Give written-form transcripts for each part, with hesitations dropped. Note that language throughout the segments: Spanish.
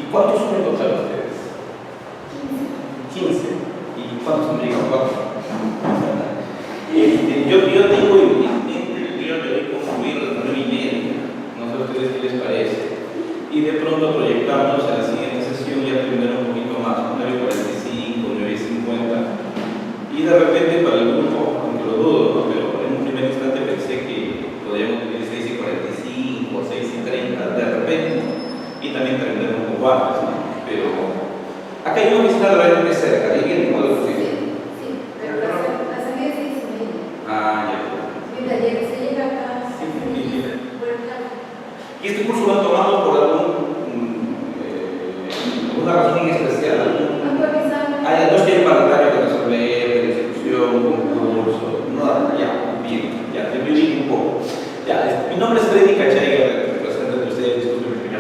¿Y cuántos son en total ustedes? 15. ¿Y cuántos son en 4? Yo tengo en mente el día de hoy concluir a las 9:30. No sé a ustedes qué les parece. Y de pronto proyectamos a la siguiente sesión ya terminar un poquito más, 9:45, 9:50. Y de repente para el grupo, aunque lo dudo, ¿no? Pero en un primer instante pensé que podríamos tener 6:45, 6:30 de repente. Y también terminar un poco antes, ¿no? Pero acá hay una visita realmente cerca, ¿de quién? ¿Cómo lo pusieron? Sí, pero la salida es 6:30. Ah, ya. Mira, se llega acá. Sí, sí. Por el lado. ¿Y este curso lo han tomado por alguna razón en especial? Hay dos que hay mandatario que resolver, discusión, concurso, no, ya, bien, ya, te vi un poco. Ya, mi nombre es Freddy Cachaiga, representante de ustedes, disculpen mi primer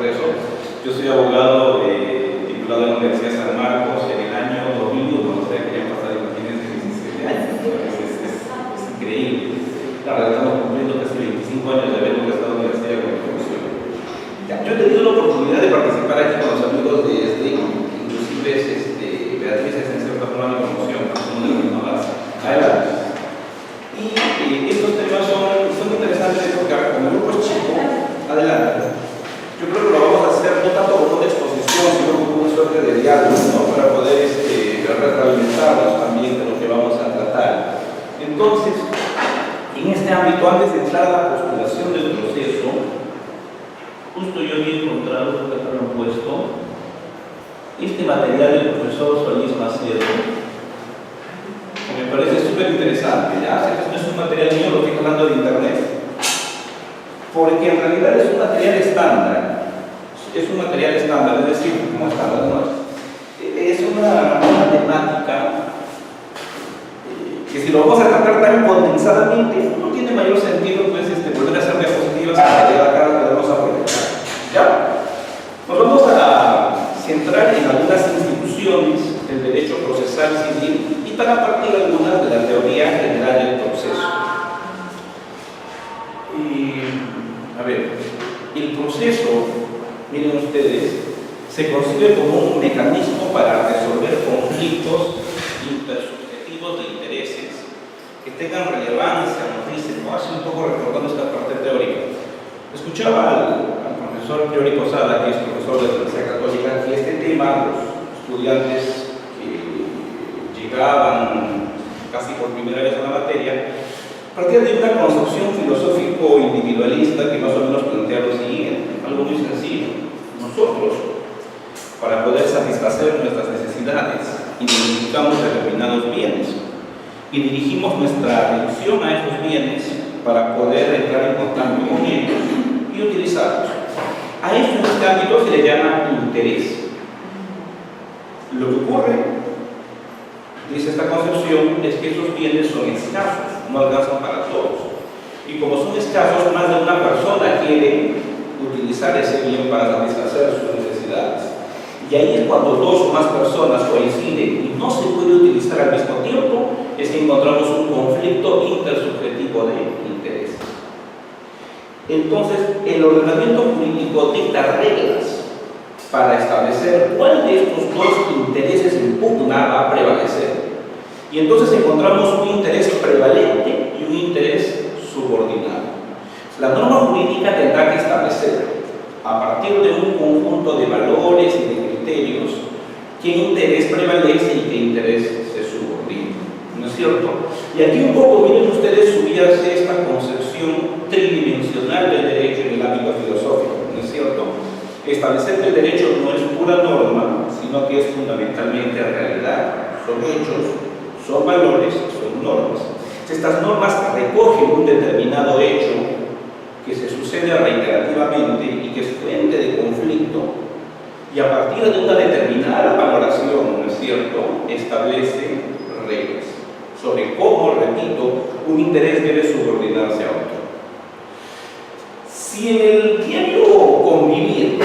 por eso. Yo soy abogado titulado en la Universidad de San Marcos en el año 2001, o sea que ya han pasado, imagínense, 17 años, es increíble. La verdad, estamos cumpliendo casi 25 años de haber ingresado a la Universidad de Comunicación. Yo he tenido la oportunidad de participar aquí con los amigos de inclusive Beatriz es en cierta forma de promoción, como de la base. Adelante. Y estos temas son interesantes porque como el grupo es chico, adelante. Yo creo que lo vamos a hacer no tanto como una exposición, sino como una suerte de diálogo, ¿no? Para poder retroalimentarnos también de lo que vamos a tratar. Entonces, en este ámbito, antes de entrar a la postulación del proceso, justo yo había encontrado, que acá lo han puesto, este material del profesor Solís Macedo, que me parece súper interesante. Ya sé que esto no es un material mío, lo estoy hablando de internet, porque en realidad es un material estándar. Es un material estándar, es decir, como estándar, ¿no? Es una temática que si lo vamos a tratar tan condensadamente, no tiene mayor sentido pues, volver a hacer diapositivas que acá podemos aprovechar. ¿Ya? Nos vamos a centrar en algunas instituciones del derecho procesal civil y para partir algunas de la teoría general del proceso. A ver, el proceso, miren ustedes, se concibe como un mecanismo para resolver conflictos intersubjetivos de intereses que tengan relevancia, nos dicen, ¿no? Hace un poco recordando esta parte teórica. Escuchaba al profesor Teori Posada, que es profesor de la Universidad Católica, que este tema, los estudiantes que llegaban casi por primera vez a la materia, partía de una concepción filosófico-individualista que más o menos plantea lo siguiente, algo muy sencillo. Nosotros, para poder satisfacer nuestras necesidades, identificamos determinados bienes y dirigimos nuestra atención a esos bienes para poder entrar en contacto con ellos y utilizarlos. A eso en este ámbito se le llama interés. Lo que ocurre, dice esta concepción, es que esos bienes son escasos, no alcanzan para todos. Y como son escasos, más de una persona quiere utilizar ese bien para satisfacer sus necesidades. Y ahí es cuando dos o más personas coinciden y no se puede utilizar al mismo tiempo, es que encontramos un conflicto intersubjetivo de intereses. Entonces, el ordenamiento jurídico dicta reglas para establecer cuál de estos dos intereses en pugna va a prevalecer. Y entonces encontramos un interés prevalente y un interés subordinado. La norma jurídica tendrá que establecer, a partir de un conjunto de valores y de criterios, qué interés prevalece y qué interés se subordina, ¿no es cierto? Y aquí un poco miren ustedes subirse esta concepción tridimensional del derecho en el ámbito filosófico, ¿no es cierto? Establecer que el derecho no es pura norma, sino que es fundamentalmente realidad, son hechos, son valores, son normas. Estas normas recogen un determinado hecho que se sucede reiterativamente y que es fuente de conflicto, y a partir de una determinada valoración, ¿no es cierto?, establece reglas sobre cómo, repito, un interés debe subordinarse a otro. Si en el diario convivir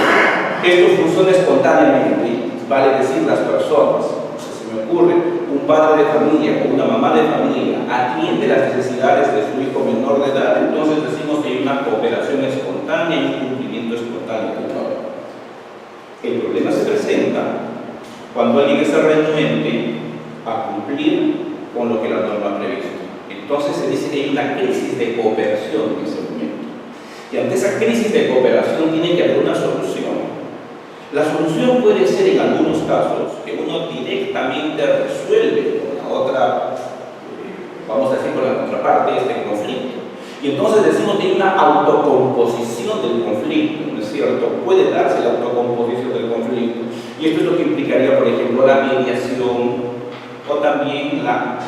esto funciona espontáneamente, vale decir las personas, se me ocurre, un padre de familia o una mamá de familia atiende las necesidades de su hijo menor de edad, entonces decimos que hay una cooperación espontánea y un cumplimiento espontáneo de todo. El problema se presenta cuando alguien está renuente a cumplir con lo que la norma ha previsto. Entonces se dice que hay una crisis de cooperación en ese momento. Y ante esa crisis de cooperación tiene que haber una solución. La solución puede ser en algunos casos que uno directamente resuelve con la otra, vamos a decir, con la contraparte de este conflicto. Y entonces decimos que hay una autocomposición del conflicto, ¿no es cierto? Puede darse la autocomposición del conflicto. Y esto es lo que implicaría, por ejemplo, la mediación o también la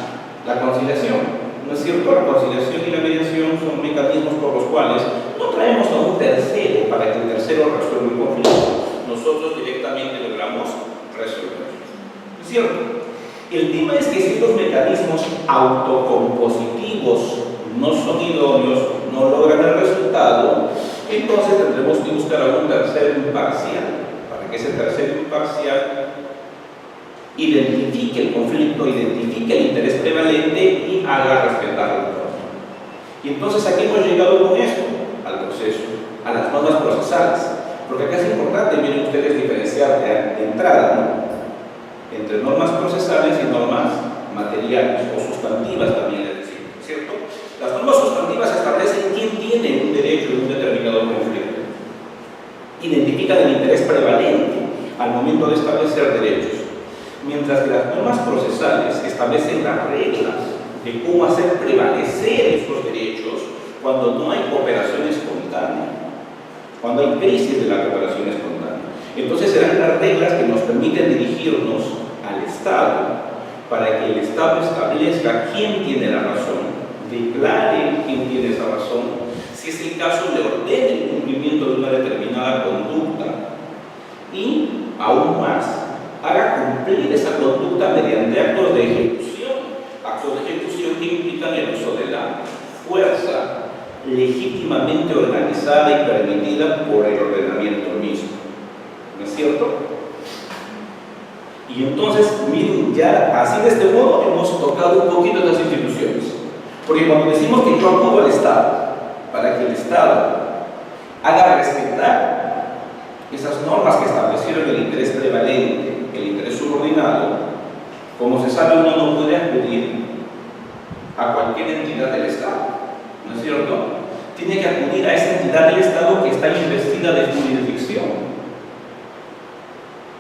conciliación. ¿No es cierto? La conciliación y la mediación son mecanismos por los cuales no traemos a un tercero para que el tercero resuelva el conflicto. Nosotros directamente logramos resolver. ¿No es cierto? El tema es que si estos mecanismos autocompositivos no son idóneos, no logran el resultado, entonces tendremos que buscar algún tercero imparcial, para que ese tercero imparcial identifique el conflicto, identifique el interés prevalente y haga respetar el otro. Y entonces aquí hemos llegado con esto, al proceso, a las normas procesales. Porque acá es importante, miren ustedes, diferenciar de entrada, ¿no?, entre normas procesales y normas materiales o sustantivas también, es decir, ¿cierto? Las normas sustantivas establecen quién tiene un derecho en un determinado conflicto. Identifican el interés prevalente al momento de establecer derechos. Mientras que las normas procesales establecen las reglas de cómo hacer prevalecer estos derechos cuando no hay cooperación espontánea, cuando hay crisis de la cooperación espontánea. Entonces serán las reglas que nos permiten dirigirnos al Estado para que el Estado establezca quién tiene la razón, declare quién tiene esa razón, si es el caso le ordene el cumplimiento de una determinada conducta y, aún más, haga cumplir esa conducta mediante actos de ejecución que implican el uso de la fuerza legítimamente organizada y permitida por el ordenamiento mismo. ¿No es cierto? Y entonces, miren, ya así de este modo hemos tocado un poquito las instituciones. Porque cuando decimos que yo acudo al Estado para que el Estado haga respetar esas normas que establecieron el interés prevalente, el interés subordinado, como se sabe, uno no puede acudir a cualquier entidad del Estado, ¿no es cierto? Tiene que acudir a esa entidad del Estado que está investida de jurisdicción.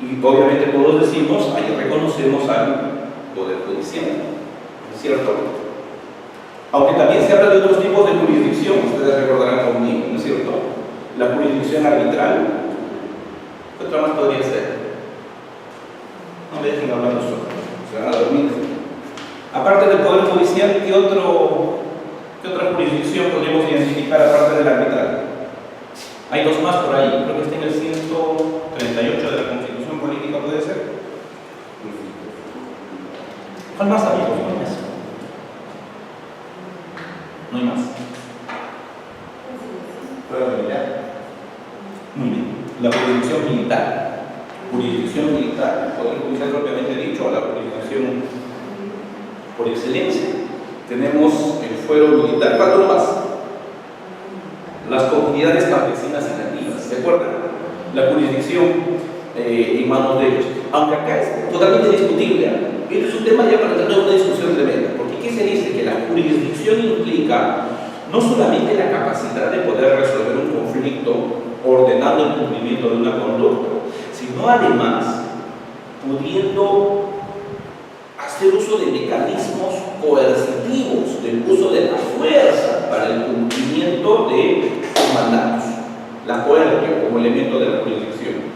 Y obviamente todos decimos, ahí reconocemos al Poder Judicial, ¿no es cierto? Aunque también se habla de otros tipos de jurisdicción, ustedes recordarán conmigo, ¿no es cierto? La jurisdicción arbitral, ¿qué otra más podría ser? No me dejen hablar nosotros, se van a dormir. Aparte del Poder Judicial, ¿qué otra jurisdicción podríamos identificar aparte del arbitral? Hay dos más por ahí, creo que está en el 138 de la Constitución Política, ¿puede ser? ¿Cuál más, amigos? ¿Cuál más? No hay más. ¿Puedo mirar? Muy bien. La jurisdicción militar. Jurisdicción militar. El Poder Judicial propiamente dicho, la jurisdicción por excelencia. Tenemos el fuero militar. ¿Cuánto más? Las comunidades campesinas y nativas. ¿Se acuerdan? La jurisdicción en manos de ellos. Aunque acá es totalmente discutible. Esto es un tema ya para tener una discusión tremenda. Porque ¿qué se dice? Que la jurisdicción implica no solamente la capacidad de poder resolver un conflicto ordenando el cumplimiento de una conducta, sino además pudiendo hacer uso de mecanismos coercitivos, del uso de la fuerza para el cumplimiento de mandatos, la coerción como elemento de la jurisdicción.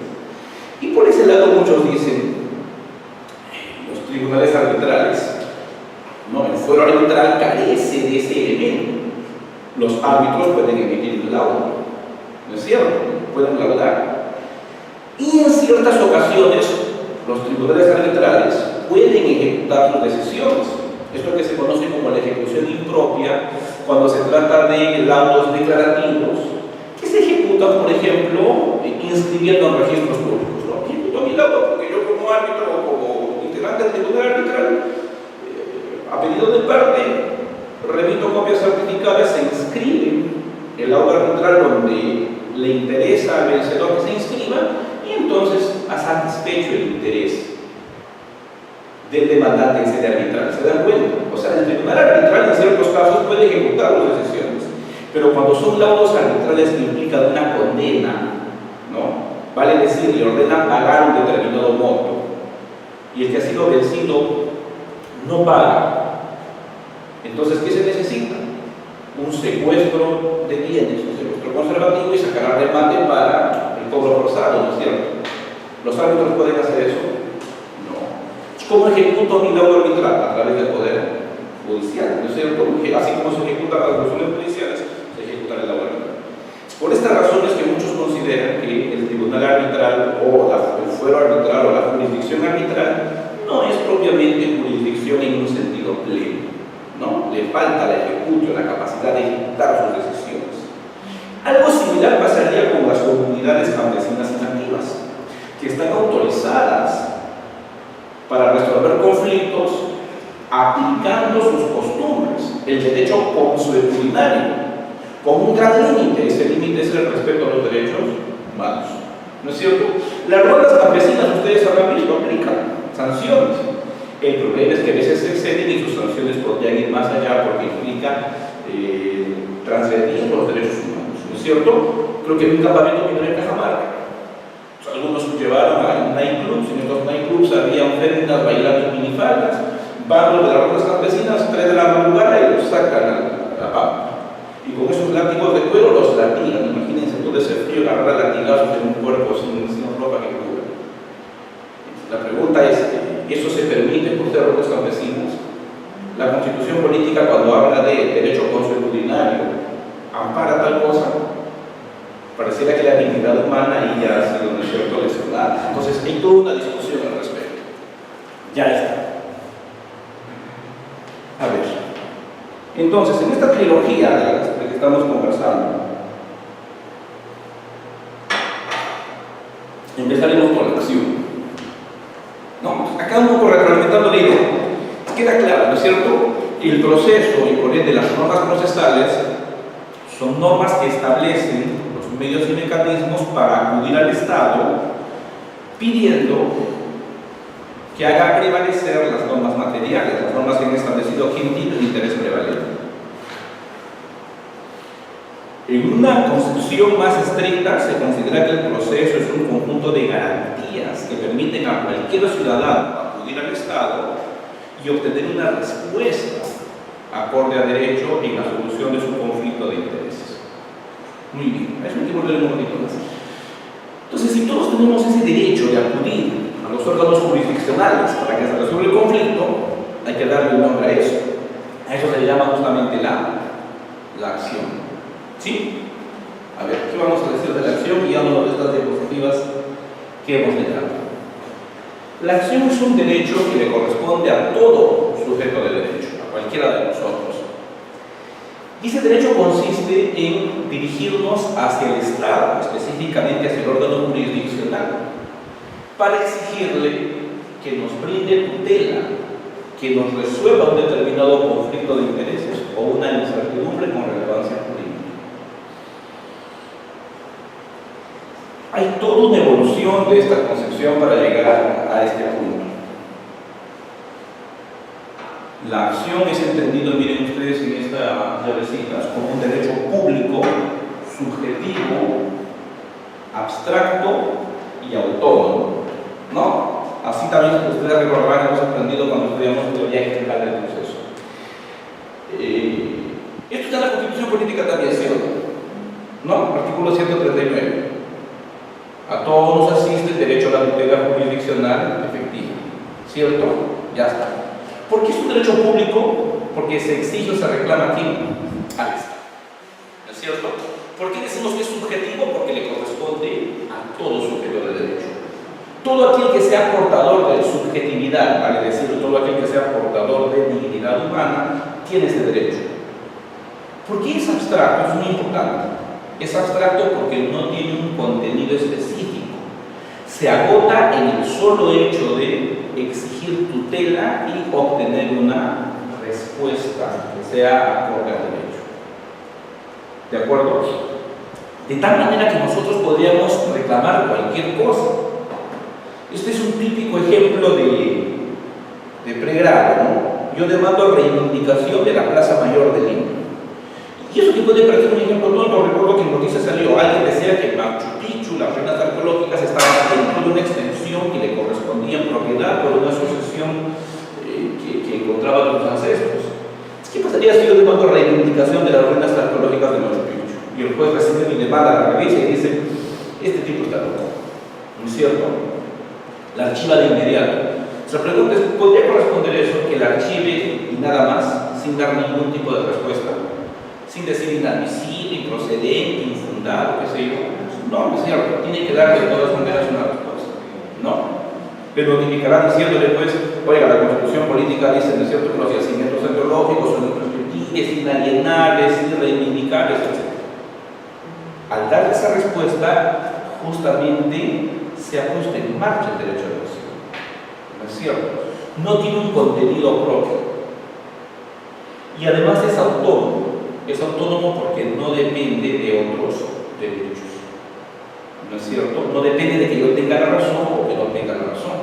Y por ese lado muchos dicen, los tribunales arbitrales, no, el fuero arbitral carece de ese elemento. Los árbitros pueden emitir un laudo, ¿no es cierto? Pueden laudar. Y en ciertas ocasiones, los tribunales arbitrales pueden ejecutar sus decisiones. Esto que se conoce como la ejecución impropia, cuando se trata de laudos declarativos, que se ejecutan, por ejemplo, inscribiendo en registros públicos. ¿No? Ejecuto mi laudo porque yo como árbitro o como integrante del tribunal arbitral, a pedido de parte, remito copias certificadas, se inscribe el laudo arbitral donde le interesa al vencedor que se inscriba y entonces ha satisfecho el interés del demandante en sede arbitral. ¿Se dan cuenta? O sea, el tribunal arbitral en ciertos casos puede ejecutar las decisiones, pero cuando son laudos arbitrales que implican una condena, ¿no? Vale decir, le ordena pagar un determinado monto, y el que ha sido vencido no paga. Entonces, ¿qué se necesita? Un secuestro de bienes, un secuestro conservativo, y sacar al remate para el cobro forzado, ¿no es cierto? ¿Los árbitros pueden hacer eso? ¿Cómo ejecuto mi laudo arbitral? A través del Poder Judicial, ¿no es cierto? Así como se ejecutan las resoluciones judiciales, se ejecuta el laudo arbitral. Por esta razón es que muchos consideran que el tribunal arbitral o el fuero arbitral o la jurisdicción arbitral no es propiamente jurisdicción en un sentido pleno, ¿no? Le falta la ejecución, la capacidad de ejecutar sus decisiones. Algo similar pasaría con las comunidades campesinas inactivas, que están autorizadas para resolver conflictos aplicando sus costumbres, el derecho consuetudinario, con un gran límite. Ese límite es el respeto a los derechos humanos, ¿no es cierto? Las rondas campesinas, ustedes habrán visto, aplican sanciones. El problema es que a veces se exceden y sus sanciones podrían ir más allá porque implica transgredir los derechos humanos, ¿no es cierto? Creo que en un campamento minero en Cajamarca, algunos llevaron a nightclubs, y en estos nightclubs había féminas bailando en minifaldas, van los de las rondas campesinas, 3 de la madrugada, y los sacan a la pampa. Y con esos látigos de cuero los latigan. Imagínense todo ese frío, agarrar latigazos en un cuerpo sin ropa que cubra. La pregunta es, ¿eso se permite por ser rondas campesinas? La Constitución política, cuando habla de derecho consuetudinario, ampara tal cosa. Pareciera que la dignidad humana ahí ya ha sido, ¿no es cierto?, lesionada. Entonces hay toda una discusión al respecto. Ya está. A ver. Entonces, en esta trilogía de la que estamos conversando, empezaremos con la acción. ¿No? Acá un poco retroalimentando la idea. Queda claro, ¿no es cierto? El proceso y por ende las normas procesales son normas que establecen medios y mecanismos para acudir al Estado pidiendo que haga prevalecer las normas materiales, las normas que han establecido quién tiene el interés prevalente. En una concepción más estricta se considera que el proceso es un conjunto de garantías que permiten a cualquier ciudadano acudir al Estado y obtener una respuesta acorde a derecho en la solución de su conflicto de intereses. Muy bien, a eso hay que volver un poquito más. Entonces, si todos tenemos ese derecho de acudir a los órganos jurisdiccionales para que se resuelva el conflicto, hay que darle un nombre a eso. A eso se le llama justamente la acción. ¿Sí? A ver, ¿qué vamos a decir de la acción? Guiándonos de estas diapositivas que hemos dejado. La acción es un derecho que le corresponde a todo sujeto de derecho, a cualquiera de nosotros. Y ese derecho consiste en dirigirnos hacia el Estado, específicamente hacia el órgano jurisdiccional, para exigirle que nos brinde tutela, que nos resuelva un determinado conflicto de intereses o una incertidumbre con relevancia jurídica. Hay toda una evolución de esta concepción para llegar a este punto. La acción es entendido, miren ustedes en estas llavecitas, como un derecho público, subjetivo, abstracto y autónomo, ¿no? Así también ustedes recordarán, hemos aprendido cuando estudiamos teoría general del proceso. Esto está en la Constitución Política también, ¿cierto? ¿No? Artículo 139. A todos nos asiste el derecho a la tutela jurisdiccional efectiva, ¿cierto? Ya está. ¿Por qué es un derecho público? Porque se exige o se reclama aquí al Estado, ¿no es cierto? ¿Por qué decimos que es subjetivo? Porque le corresponde a todo sujeto de derecho. Todo aquel que sea portador de subjetividad, vale decir, todo aquel que sea portador de dignidad humana, tiene ese derecho. ¿Por qué es abstracto? Es muy importante. Es abstracto porque no tiene un contenido específico. Se agota en el solo hecho de exigir tutela y obtener una respuesta que sea acorde al derecho. ¿De acuerdo? De tal manera que nosotros podríamos reclamar cualquier cosa. Este es un típico ejemplo de pregrado, ¿no? Yo demando reivindicación de la Plaza Mayor de Lima. Y eso que puede parecer un ejemplo tonto, recuerdo que en noticias salió, alguien decía que Machu Picchu, las ruinas arqueológicas, estaban dentro de una extensión que le correspondía en propiedad por una asociación que encontraba a sus ancestros. ¿Qué pasaría si yo demando reivindicación de las ruinas arqueológicas de Machu Picchu? Y el juez recibe mi demanda, la revisa y dice, este tipo está loco, ¿no es cierto? La archiva de inmediato. La pregunta es, ¿podría corresponder eso que la archive y nada más, sin dar ningún tipo de respuesta? Sin decir inadmisible, improcedente, infundado, qué sé yo. No, no es cierto, tiene que darle de todas maneras una respuesta. No. Pero notificará diciéndole, pues, oiga, la Constitución política dice, ¿no es cierto?, que los yacimientos arqueológicos son imprescriptibles, inalienables, irreivindicables, etc. Al dar esa respuesta, justamente se ha puesto en marcha el derecho de acción. ¿No es cierto? No tiene un contenido propio. Y además es autónomo. Es autónomo porque no depende de otros derechos. ¿No es cierto? No depende de que yo tenga la razón o que no tenga la razón.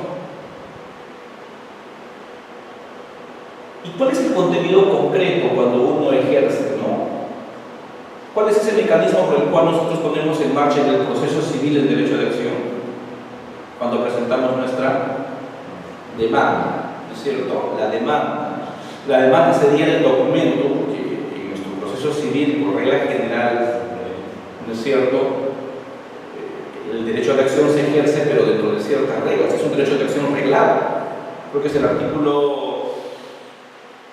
¿Y cuál es el contenido concreto cuando uno ejerce, no? ¿Cuál es ese mecanismo por el cual nosotros ponemos en marcha en el proceso civil el derecho de acción? Cuando presentamos nuestra demanda, ¿no es cierto? La demanda sería el documento, porque en nuestro proceso civil, por regla general, ¿no es cierto?, el derecho de acción se ejerce, pero dentro de ciertas reglas. Es un derecho de acción reglado. Creo que es el artículo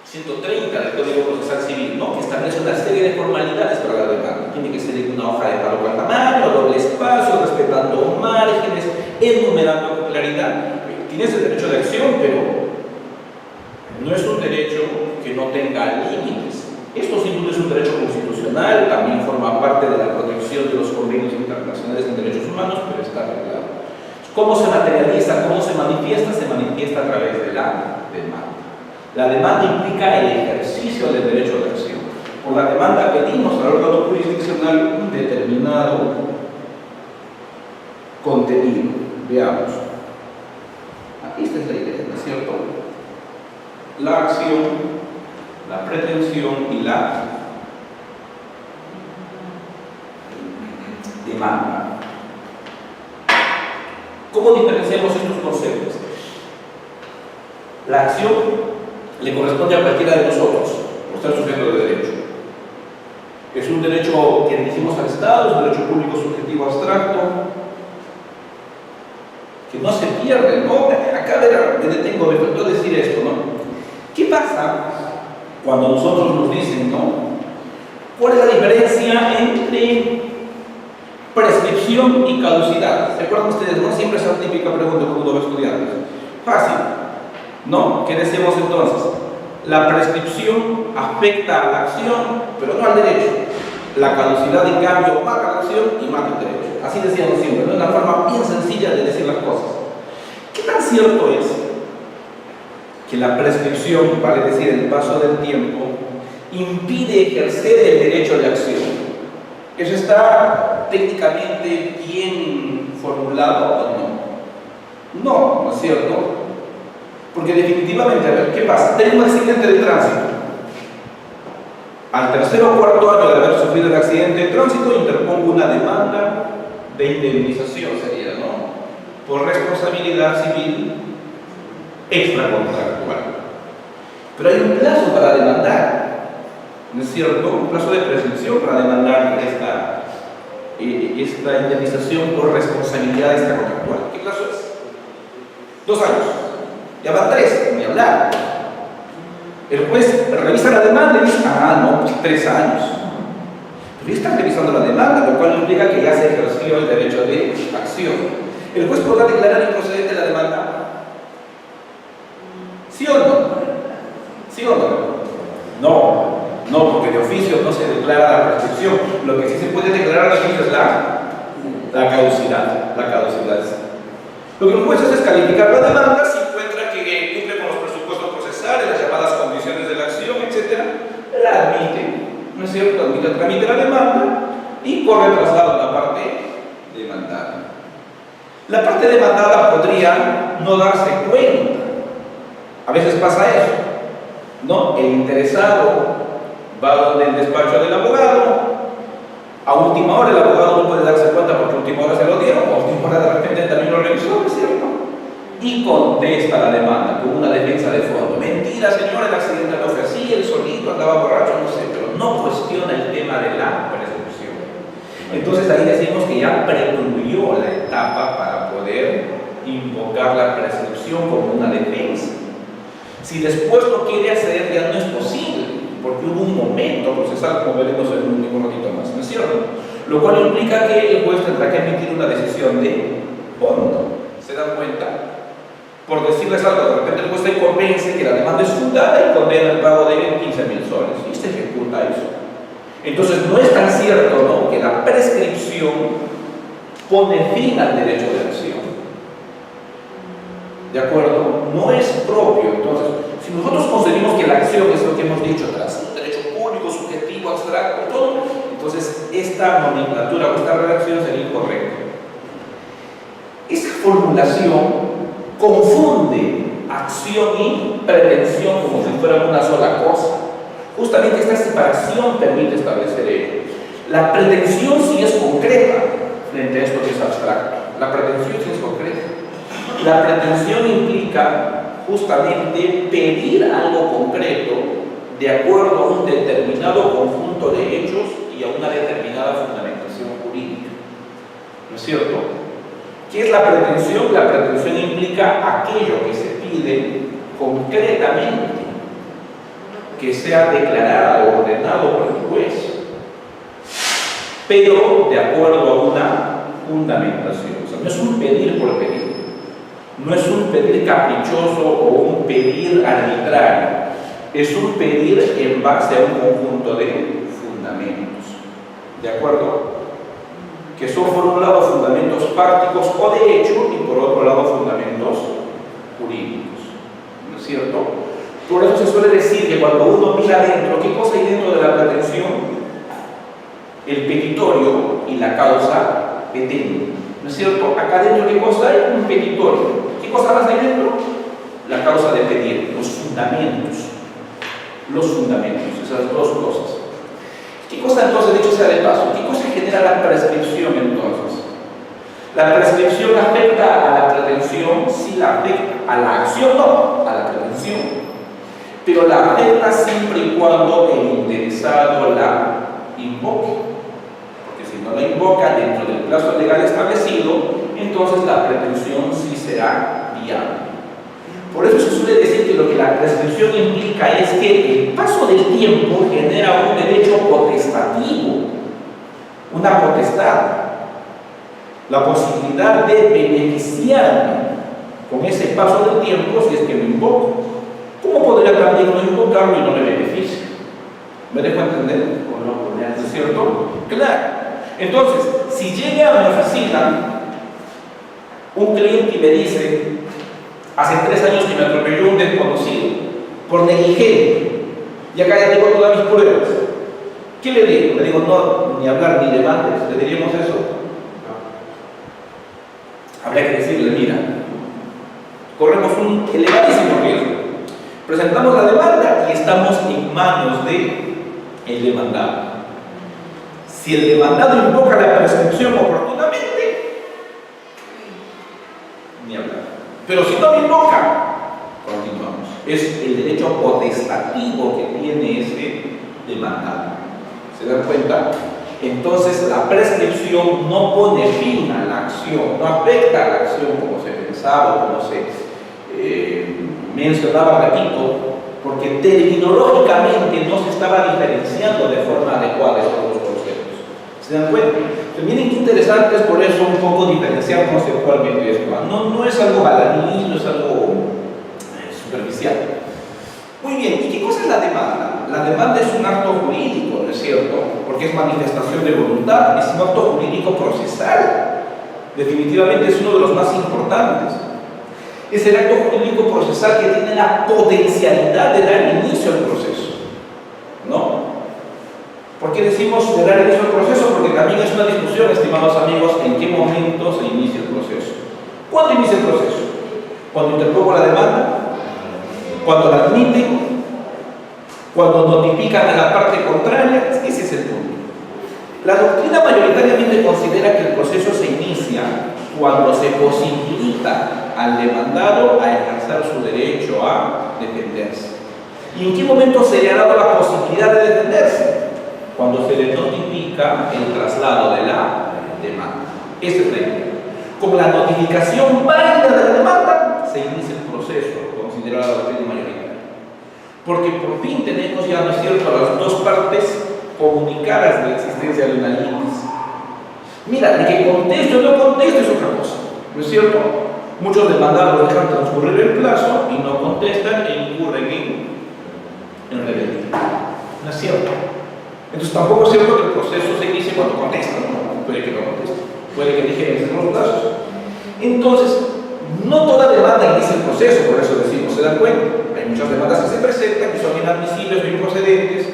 130 del Código Procesal Civil, ¿no?, que establece una serie de formalidades para la demanda. Tiene que ser en una hoja de tal o cual tamaño, doble espacio, respetando márgenes, enumerando con claridad. Tienes el derecho de acción, pero no es un derecho que no tenga límites. Esto sin duda es un derecho constitucional, también forma parte de la protección de los convenios internacionales en derechos humanos, pero está arreglado. ¿Cómo se materializa? ¿Cómo se manifiesta? Se manifiesta a través de la demanda. La demanda implica el ejercicio del derecho de acción. Por la demanda pedimos al órgano jurisdiccional un determinado contenido. Veamos. Esta es la idea, ¿no es cierto? La acción, la pretensión y la demanda. ¿Cómo diferenciamos estos conceptos? La acción le corresponde a cualquiera de nosotros, por estar sujeto de derecho. Es un derecho que dirigimos al Estado, es un derecho público subjetivo abstracto, que no se pierde, ¿no? Acá me detengo, me faltó decir esto, ¿no? ¿Qué pasa cuando nosotros nos dicen, ¿no?, cuál es la diferencia entre prescripción y caducidad? ¿Se acuerdan ustedes, no? Siempre esa típica pregunta cuando uno va a estudiar. Fácil, ¿no? ¿Qué decimos entonces? La prescripción afecta a la acción, pero no al derecho. La caducidad, en cambio, mata la acción y mata el derecho. Así decíamos siempre, ¿no? Una forma bien sencilla de decir las cosas. ¿Qué tan cierto es que la prescripción, vale decir el paso del tiempo, impide ejercer el derecho de acción? ¿Eso está técnicamente bien formulado o no? No, ¿no es cierto? Porque definitivamente, a ver, ¿qué pasa? Tengo un accidente de tránsito. Al tercer o cuarto año de haber sufrido el accidente de tránsito, interpongo una demanda de indemnización, sería, ¿no?, por responsabilidad civil extracontractual. Pero hay un plazo para demandar, ¿no es cierto? Un plazo de prescripción para demandar esta indemnización por responsabilidad extracontractual. ¿Qué plazo es? 2 años. Ya van 3, ni hablar. El juez revisa la demanda y dice, no, pues 3 años. Pero ya están revisando la demanda, lo cual implica que ya se ejerció el derecho de acción. ¿El juez podrá declarar improcedente la demanda? ¿Sí o no? ¿Sí o no? No, porque de oficio no se declara la prescripción. Lo que sí se puede declarar de oficio es la caducidad. La caducidad. Lo que el juez hace es calificar la demanda, si encuentra que cumple con los presupuestos procesales, las llamadas condiciones de la acción, etc., la admite, ¿no es cierto? Admite, tramite la demanda y corre traslado a la parte demandada. La parte demandada podría no darse cuenta. A veces pasa eso, ¿no? El interesado va donde el despacho del abogado, a última hora el abogado no puede darse cuenta porque a última hora se lo dieron, a última hora de repente también lo revisó, ¿es cierto? Y contesta la demanda con una defensa de fondo. Mentira, señor, el accidente no fue así, él solito andaba borracho, no sé, pero no cuestiona el tema de la presunción. Entonces ahí decimos que ya precluyó la etapa para poder invocar la prescripción como una defensa. Si después lo quiere hacer, ya no es posible, porque hubo un momento procesal, como veremos en un ratito más, ¿no es cierto? Lo cual implica que el juez tendrá que emitir una decisión de fondo. ¿Se dan cuenta? Por decirles algo, de repente el juez se convence que la demanda es fundada y condena el pago de 15.000 soles. Y se ejecuta eso. Entonces no es tan cierto, ¿no?, que la prescripción pone fin al derecho de acción. ¿De acuerdo? No es propio. Entonces, si nosotros concebimos que la acción es lo que hemos dicho atrás, un derecho público, subjetivo, abstracto, todo, entonces esta nomenclatura o esta redacción sería incorrecta. Esa formulación confunde acción y pretensión como si fueran una sola cosa. Justamente esta separación permite establecer ello. La pretensión sí es concreta frente a esto que es abstracto. La pretensión sí es concreta. La pretensión implica justamente pedir algo concreto de acuerdo a un determinado conjunto de hechos y a una determinada fundamentación jurídica. ¿No es cierto? ¿Qué es la pretensión? La pretensión implica aquello que se pide concretamente, que sea declarado o ordenado por el juez, pero de acuerdo a una fundamentación. O sea, no es un pedir por pedir, no es un pedir caprichoso o un pedir arbitrario, es un pedir en base a un conjunto de fundamentos. ¿De acuerdo? Que son por un lado fundamentos fácticos o de hecho y por otro lado fundamentos jurídicos. ¿No es cierto? Por eso se suele decir que cuando uno mira adentro, ¿qué cosa hay dentro de la pretensión? El petitorio y la causa petente. ¿No es cierto? Acá dentro, ¿qué cosa hay? Un petitorio. ¿Qué cosa más hay dentro? La causa de pedir, los fundamentos. Los fundamentos, esas dos cosas. ¿Qué cosa entonces, dicho sea de paso, qué cosa genera la prescripción entonces? La prescripción afecta a la pretensión, sí la afecta, a la acción no, a la pretensión. Pero la afecta siempre y cuando el interesado la invoque. Porque si no la invoca dentro del plazo legal establecido, entonces la pretensión sí será viable. Por eso se suele decir que lo que la prescripción implica es que el paso del tiempo genera un derecho potestativo, una potestad, la posibilidad de beneficiarme con ese paso del tiempo si es que me invoco. ¿Cómo podría también no invocarlo y no me beneficia? ¿Me dejo entender? ¿O no? ¿Es cierto? Claro. Entonces, si llega a mi oficina un cliente y me dice: hace 3 años que me atropelló un desconocido por negligente y acá ya tengo todas mis pruebas, ¿qué le digo? Le digo: no, ni hablar, ni levantes. ¿Le diríamos eso? No. Habría que decirle: mira, corremos un elevadísimo riesgo. Presentamos la demanda y estamos en manos del demandado. Si el demandado invoca la prescripción oportunamente, ni hablar. Pero si no me invoca, continuamos. Es el derecho potestativo que tiene ese demandado. ¿Se dan cuenta? Entonces la prescripción no pone fin a la acción, no afecta a la acción como se pensaba, como se mencionaba, repito, porque terminológicamente no se estaba diferenciando de forma adecuada estos dos conceptos. ¿Se dan cuenta? También es interesante, es por eso un poco diferenciar conceptualmente esto. No es algo baladí, no es algo superficial. Muy bien, ¿y qué cosa es la demanda? La demanda es un acto jurídico, ¿no es cierto? Porque es manifestación de voluntad, es un acto jurídico procesal. Definitivamente es uno de los más importantes. Es el acto jurídico procesal que tiene la potencialidad de dar inicio al proceso, ¿no? ¿Por qué decimos dar inicio al proceso? Porque también es una discusión, estimados amigos, en qué momento se inicia el proceso. ¿Cuándo inicia el proceso? Cuando interpongo la demanda, cuando la admiten, cuando notifican a la parte contraria. Ese es el punto. La doctrina mayoritariamente considera que el proceso se inicia cuando se posibilita al demandado a ejercer su derecho a defenderse. ¿Y en qué momento se le ha dado la posibilidad de defenderse? Cuando se le notifica el traslado de la demanda. Ese es el tema. Con la notificación válida de la demanda, se inicia el proceso, considerado la doctrina mayoritaria. Porque por fin tenemos ya, ¿no es cierto?, a las dos partes comunicadas de la existencia de una litis. Mira, de que conteste o no conteste es otra cosa, ¿no es cierto? Muchos demandados dejan transcurrir el plazo y no contestan e incurren en rebeldía. ¿No es cierto? Entonces tampoco es cierto que el proceso se inicie cuando contestan, ¿no? Puede que no contesten, puede que dejen los plazos. Entonces, no toda demanda inicia el proceso, por eso decimos, se dan cuenta. Hay muchas demandas que se presentan, que son inadmisibles o improcedentes,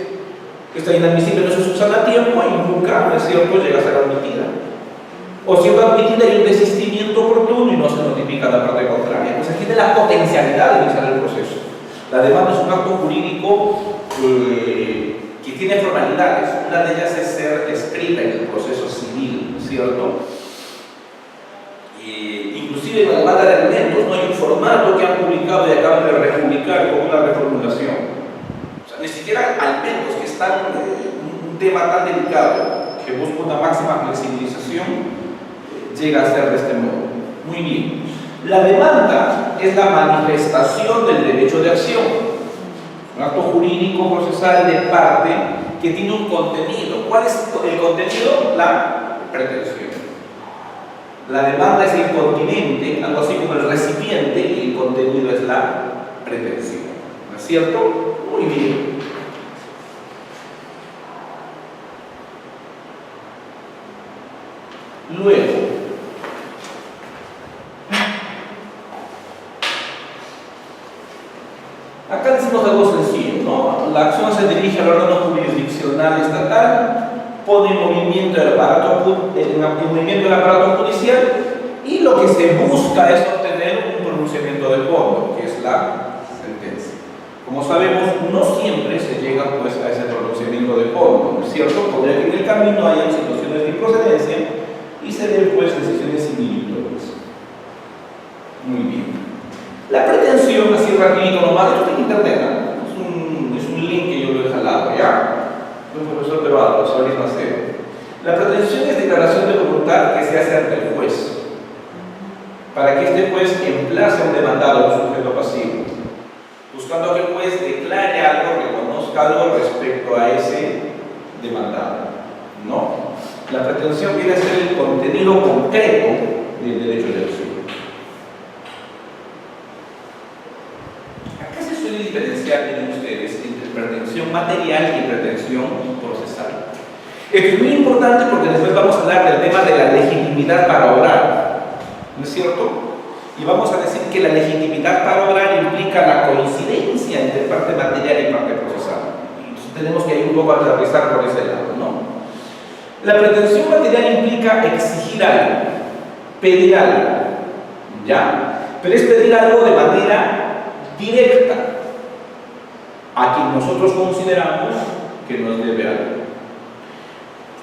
que esta inadmisible no se subsana a tiempo y nunca, ¿no es cierto?, llega a ser admitida. O siendo admitida hay un desistimiento oportuno y no se notifica a la parte contraria. Pues aquí tiene la potencialidad de iniciar el proceso. La demanda es un acto jurídico que tiene formalidades. Una de ellas es ser escrita en el proceso civil, ¿cierto? Inclusive en la demanda de alimentos no hay un formato que han publicado y acaban de republicar con una reformulación. O sea, ni siquiera alimentos, que están un tema tan delicado que busca una máxima flexibilización, llega a ser de este modo. Muy bien. La demanda es la manifestación del derecho de acción, un acto jurídico procesal de parte que tiene un contenido. ¿Cuál es el contenido? La pretensión. La demanda es el continente, algo así como el recipiente, y el contenido es la pretensión. ¿No es cierto? Muy bien. Luego, acá decimos algo sencillo, ¿no? La acción se dirige al órgano jurisdiccional estatal, pone en movimiento el aparato judicial y lo que se busca es obtener un pronunciamiento de fondo, que es la sentencia. Como sabemos, no siempre se llega pues a ese pronunciamiento de fondo, ¿no es cierto? Podría que en el camino hayan situaciones de improcedencia y se den pues decisiones similitudes. Muy bien. La pretensión, así rapidito nomás, esto está en internet, ¿no? Es un link que yo lo he jalado, ¿ya? Un profesor peruano, el profesor Luis Macedo. La pretensión es declaración de voluntad que se hace ante el juez, para que este juez emplace a un demandado, un sujeto pasivo, buscando que el juez declare algo, reconozca algo respecto a ese demandado. No. La pretensión viene a ser el contenido concreto del derecho de acción. Acá se suele diferenciar, miren ustedes, entre pretensión material y pretensión procesal. Esto es muy importante porque después vamos a hablar del tema de la legitimidad para obrar, ¿no es cierto? Y vamos a decir que la legitimidad para obrar implica la coincidencia entre parte material y parte procesal. Entonces tenemos que ir un poco a aterrizar por ese lado, ¿no? La pretensión material implica exigir algo, pedir algo, ¿ya? Pero es pedir algo de manera directa a quien nosotros consideramos que nos debe algo.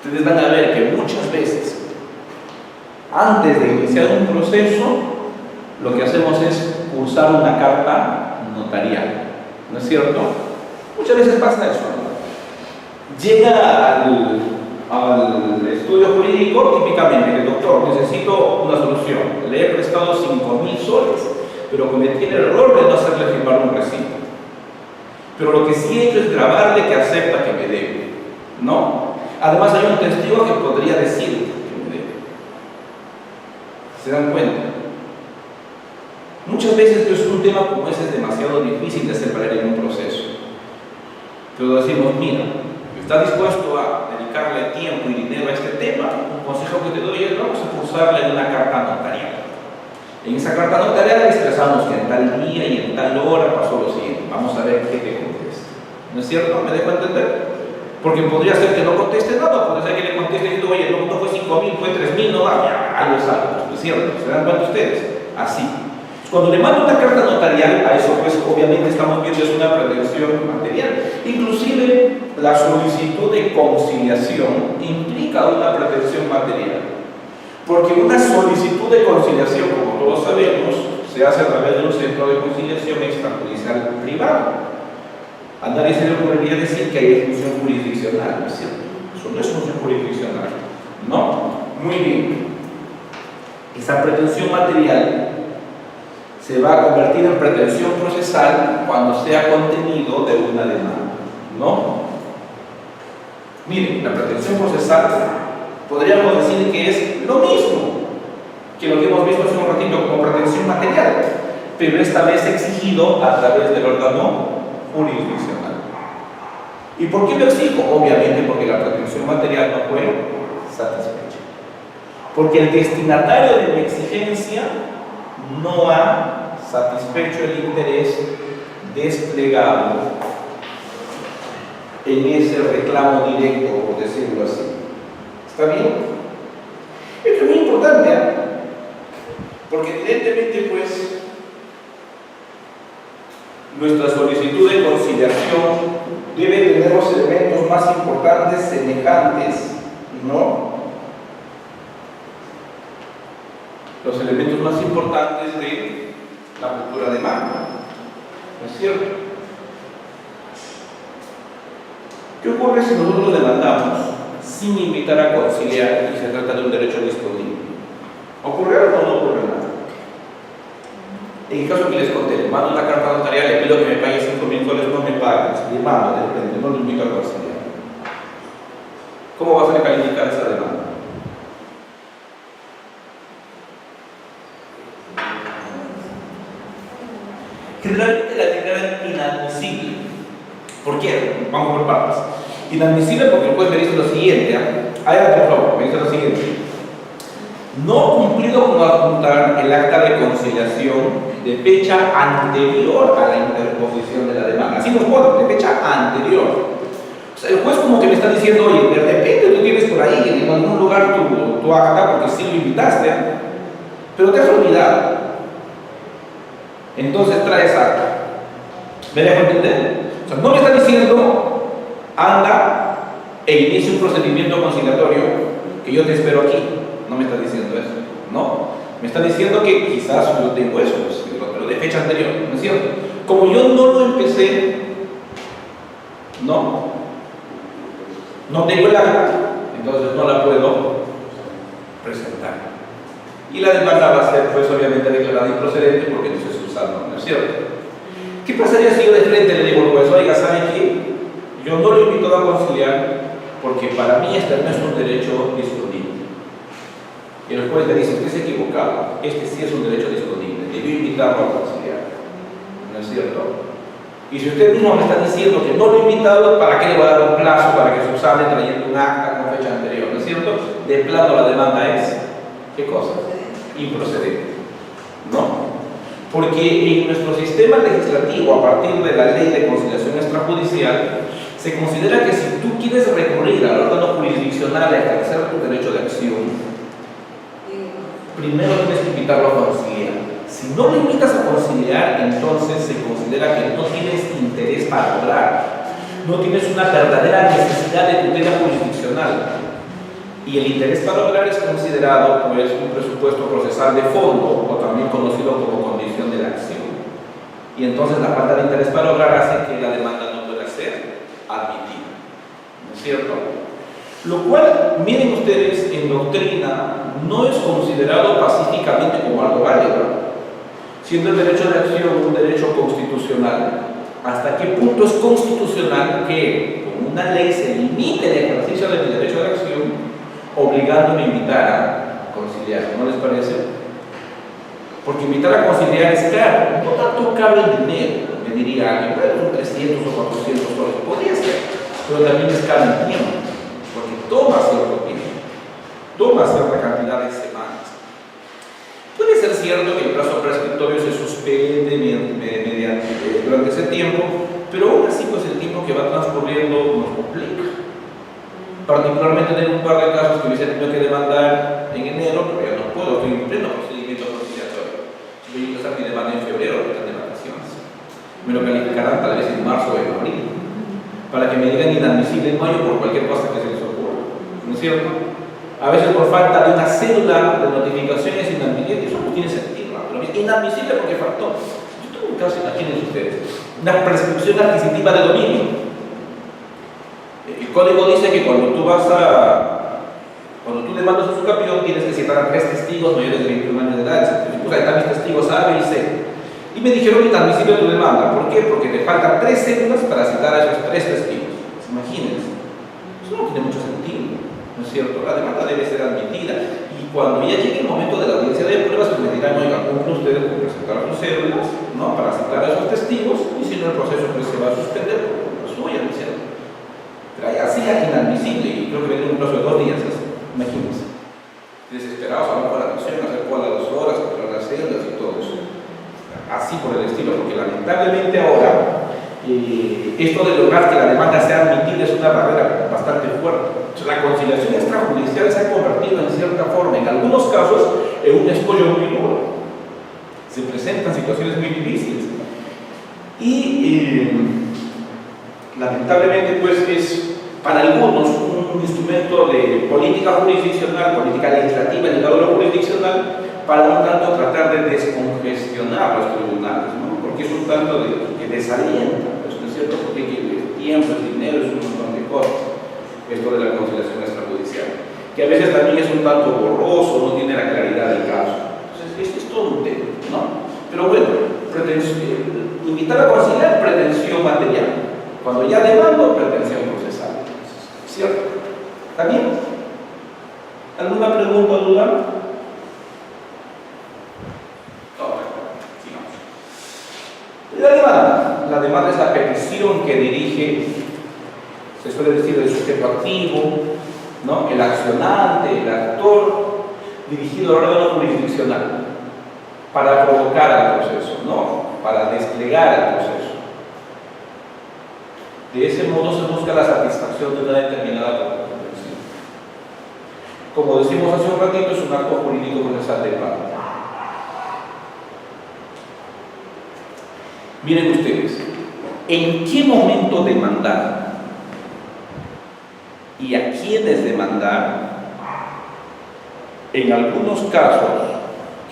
Ustedes van a ver que muchas veces, antes de iniciar un proceso, lo que hacemos es cursar una carta notarial, ¿no es cierto? Muchas veces pasa eso, ¿no? Llega al estudio jurídico, típicamente, que doctor, necesito una solución, le he prestado 5.000 soles, pero cometí el error de no hacerle firmar un recibo. Pero lo que sí he hecho es grabarle que acepta que me debe, ¿no? Además hay un testigo que podría decir que me debe. ¿Se dan cuenta? Muchas veces es un tema como ese es demasiado difícil de separar en un proceso. Pero decimos, mira, ¿estás dispuesto a dedicarle tiempo y dinero a este tema? Un consejo que te doy es vamos a cursarle en una carta notarial. En esa carta notarial expresamos que en tal día y en tal hora pasó lo siguiente. Vamos a ver qué te contesta. ¿No es cierto? ¿Me dejo entender? Porque podría ser que no conteste nada, podría ser que le conteste diciendo, oye, no fue 5.000, fue 3.000, no da, ya, algo es algo. ¿no es cierto? ¿Se dan cuenta ustedes? Así. Cuando le mando una carta notarial, a eso pues obviamente estamos viendo es una pretensión material. Inclusive la solicitud de conciliación implica una pretensión material. Porque una solicitud de conciliación, como todos sabemos, se hace a través de un centro de conciliación extrajudicial privado. A nadie se le ocurriría decir que hay exclusión jurisdiccional, ¿no es cierto? Eso no es exclusión jurisdiccional. No. Muy bien. Esa pretensión material se va a convertir en pretensión procesal cuando sea contenido de una demanda, ¿no? Miren, la pretensión procesal podríamos decir que es lo mismo que lo que hemos visto hace un ratito como pretensión material, pero esta vez exigido a través del órgano jurisdiccional. ¿Y por qué lo exijo? Obviamente porque la pretensión material no fue satisfecha. Porque el destinatario de mi exigencia no ha satisfecho el interés desplegado en ese reclamo directo, por decirlo así. ¿Está bien? Esto es muy importante, ¿eh? Porque evidentemente pues nuestra solicitud de conciliación debe tener los elementos más importantes semejantes, ¿no? Los elementos más importantes de la futura demanda, ¿no es cierto? ¿Qué ocurre si nosotros demandamos sin invitar a conciliar y se trata de un derecho disponible? ¿Ocurre algo o no ocurre nada? En el caso que les conté, le mando una carta notarial, le pido que me pague 5.000 soles, no me pagues, le mando de repente, no lo invito a conciliar. ¿Cómo vas a calificar esa demanda? Generalmente la declaran inadmisible. ¿Por qué? Vamos por partes. Inadmisible porque el juez me dice lo siguiente, por favor, me dice lo siguiente: no cumplido con adjuntar el acta de conciliación de fecha anterior a la interposición de la demanda. Así nos ponen, de fecha anterior. O sea, el juez como que me está diciendo, oye, de repente tú tienes por ahí en algún lugar tu acta porque sí lo invitaste, pero te has olvidado. Entonces traes acta. ¿Me dejo entender? O sea, no me está diciendo, anda e inicia un procedimiento conciliatorio que yo te espero aquí. No me está diciendo eso, ¿no? Me está diciendo que quizás yo tengo eso, pero de fecha anterior, ¿no es cierto? Como yo no lo empecé, no tengo el acta, entonces no la puedo presentar. Y la demanda va a ser, pues, obviamente declarada improcedente porque no se subsana, ¿no es cierto? ¿Qué pasaría si yo de frente le digo, pues, oiga, ¿sabe qué? Yo no lo invito a conciliar porque para mí este no es un derecho disponible. Y el juez le dice, usted se ha equivocado, este sí es un derecho disponible, debió invitarlo a conciliar, ¿no es cierto? Y si usted mismo me está diciendo que no lo he invitado, ¿para qué le voy a dar un plazo para que subsane trayendo un acta con fecha anterior? ¿No es cierto? De plano la demanda es, ¿qué cosa? Improcedente, ¿no? Porque en nuestro sistema legislativo, a partir de la ley de conciliación extrajudicial, se considera que si tú quieres recurrir al órgano jurisdiccional a ejercer tu derecho de acción, primero tienes que invitarlo a conciliar. Si no lo invitas a conciliar, entonces se considera que no tienes interés para lograr, no tienes una verdadera necesidad de tutela jurisdiccional. Y el interés para lograr es considerado, pues, un presupuesto procesal de fondo, o también conocido como condición de la acción. Y entonces la falta de interés para lograr hace que la demanda no pueda ser admitida, ¿no es cierto? Lo cual, miren ustedes, en doctrina no es considerado pacíficamente como algo válido. Siendo el derecho de acción un derecho constitucional, ¿hasta qué punto es constitucional que con una ley se limite el ejercicio de mi derecho de acción, obligándome a invitar a conciliar? ¿No les parece? Porque invitar a conciliar es caro, no tanto cabe el dinero, me diría alguien, pero son 300 o 400 soles, podría ser, pero también es caro el tiempo, porque toma cierto tiempo, toma cierta cantidad de semanas. Puede ser cierto que el plazo prescriptorio se suspende durante ese tiempo, pero aún así pues el tiempo que va transcurriendo nos complica. particularmente tengo un par de casos que hubiese tenido que demandar en enero, pero ya no puedo, estoy en pleno procedimiento conciliatorio. Si voy a empezar mi demanda en febrero, que están de vacaciones. Me lo calificarán tal vez en marzo o en abril, para que me digan inadmisible en mayo por cualquier cosa que se les ocurra. ¿No es cierto? A veces por falta de una cédula de notificación es inadmisible, eso no tiene sentido, ¿no? Pero es inadmisible porque faltó. Yo tengo un caso, imagínense ustedes, una prescripción adquisitiva de dominio. El código dice que cuando tú demandas un sucapión tienes que citar a 3 testigos mayores de 21 años de edad. Entonces, ahí están mis testigos A, B y C. Y me dijeron inadmisible tu demanda. ¿Por qué? Porque te faltan 3 cédulas para citar a esos 3 testigos. Imagínense. Eso no tiene mucho sentido, ¿no es cierto? La demanda debe ser admitida. Y cuando ya llegue el momento de la audiencia de pruebas, pues me dirán, oiga, cumplen ustedes con presentar sus cédulas, ¿no? Para citar a esos testigos, y si no, el proceso pues, se va a suspender por culpa suya, ¿no es cierto? Pero ahí así es inadmisible, y creo que viene un plazo de 2 días, imagínense. Desesperados, van para la acción, hacer cola 2 horas, comprar las cédulas y todo eso. Así por el estilo, porque lamentablemente ahora esto de lograr que la demanda sea admitida es una barrera bastante fuerte. La conciliación extrajudicial se ha convertido en cierta forma, en algunos casos, en un escollo muy duro. Se presentan situaciones muy difíciles. Y lamentablemente pues es para algunos un instrumento de política jurisdiccional, política legislativa en el lado de lo jurisdiccional, para un tanto tratar de descongestionar los tribunales, ¿no? Porque es un tanto que desalienta, pues, ¿no es cierto? Porque el tiempo, el dinero, es un montón de cosas, esto de la conciliación extrajudicial, que a veces también es un tanto borroso, no tiene la claridad del caso. Entonces, esto es todo un tema, ¿no? Pero bueno, invitar a conciliar, pretensión material. Cuando ya demando, pretensión procesal. ¿Cierto? ¿Está bien? ¿Alguna pregunta o duda? La demanda es la petición que dirige, se suele decir, el sujeto activo, ¿no? El accionante, el actor, dirigido al órgano jurisdiccional para provocar al proceso, ¿no? Para desplegar el proceso. De ese modo se busca la satisfacción de una determinada pretensión. Como decimos hace un ratito, es un acto jurídico procesal de parte. Miren ustedes, ¿en qué momento demandar? ¿Y a quiénes demandar? En algunos casos,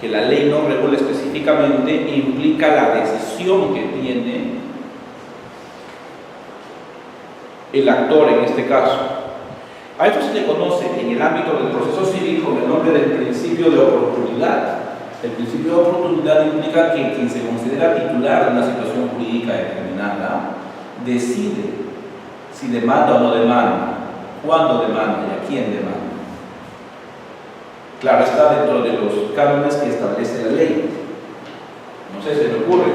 que la ley no regula específicamente, implica la decisión que tiene el actor en este caso. A esto se le conoce en el ámbito del proceso civil con el nombre del principio de oportunidad. El principio de oportunidad implica que quien se considera titular de una situación jurídica determinada decide si demanda o no demanda, cuándo demanda y a quién demanda. Claro, está dentro de los cánones que establece la ley. No sé, se me ocurre.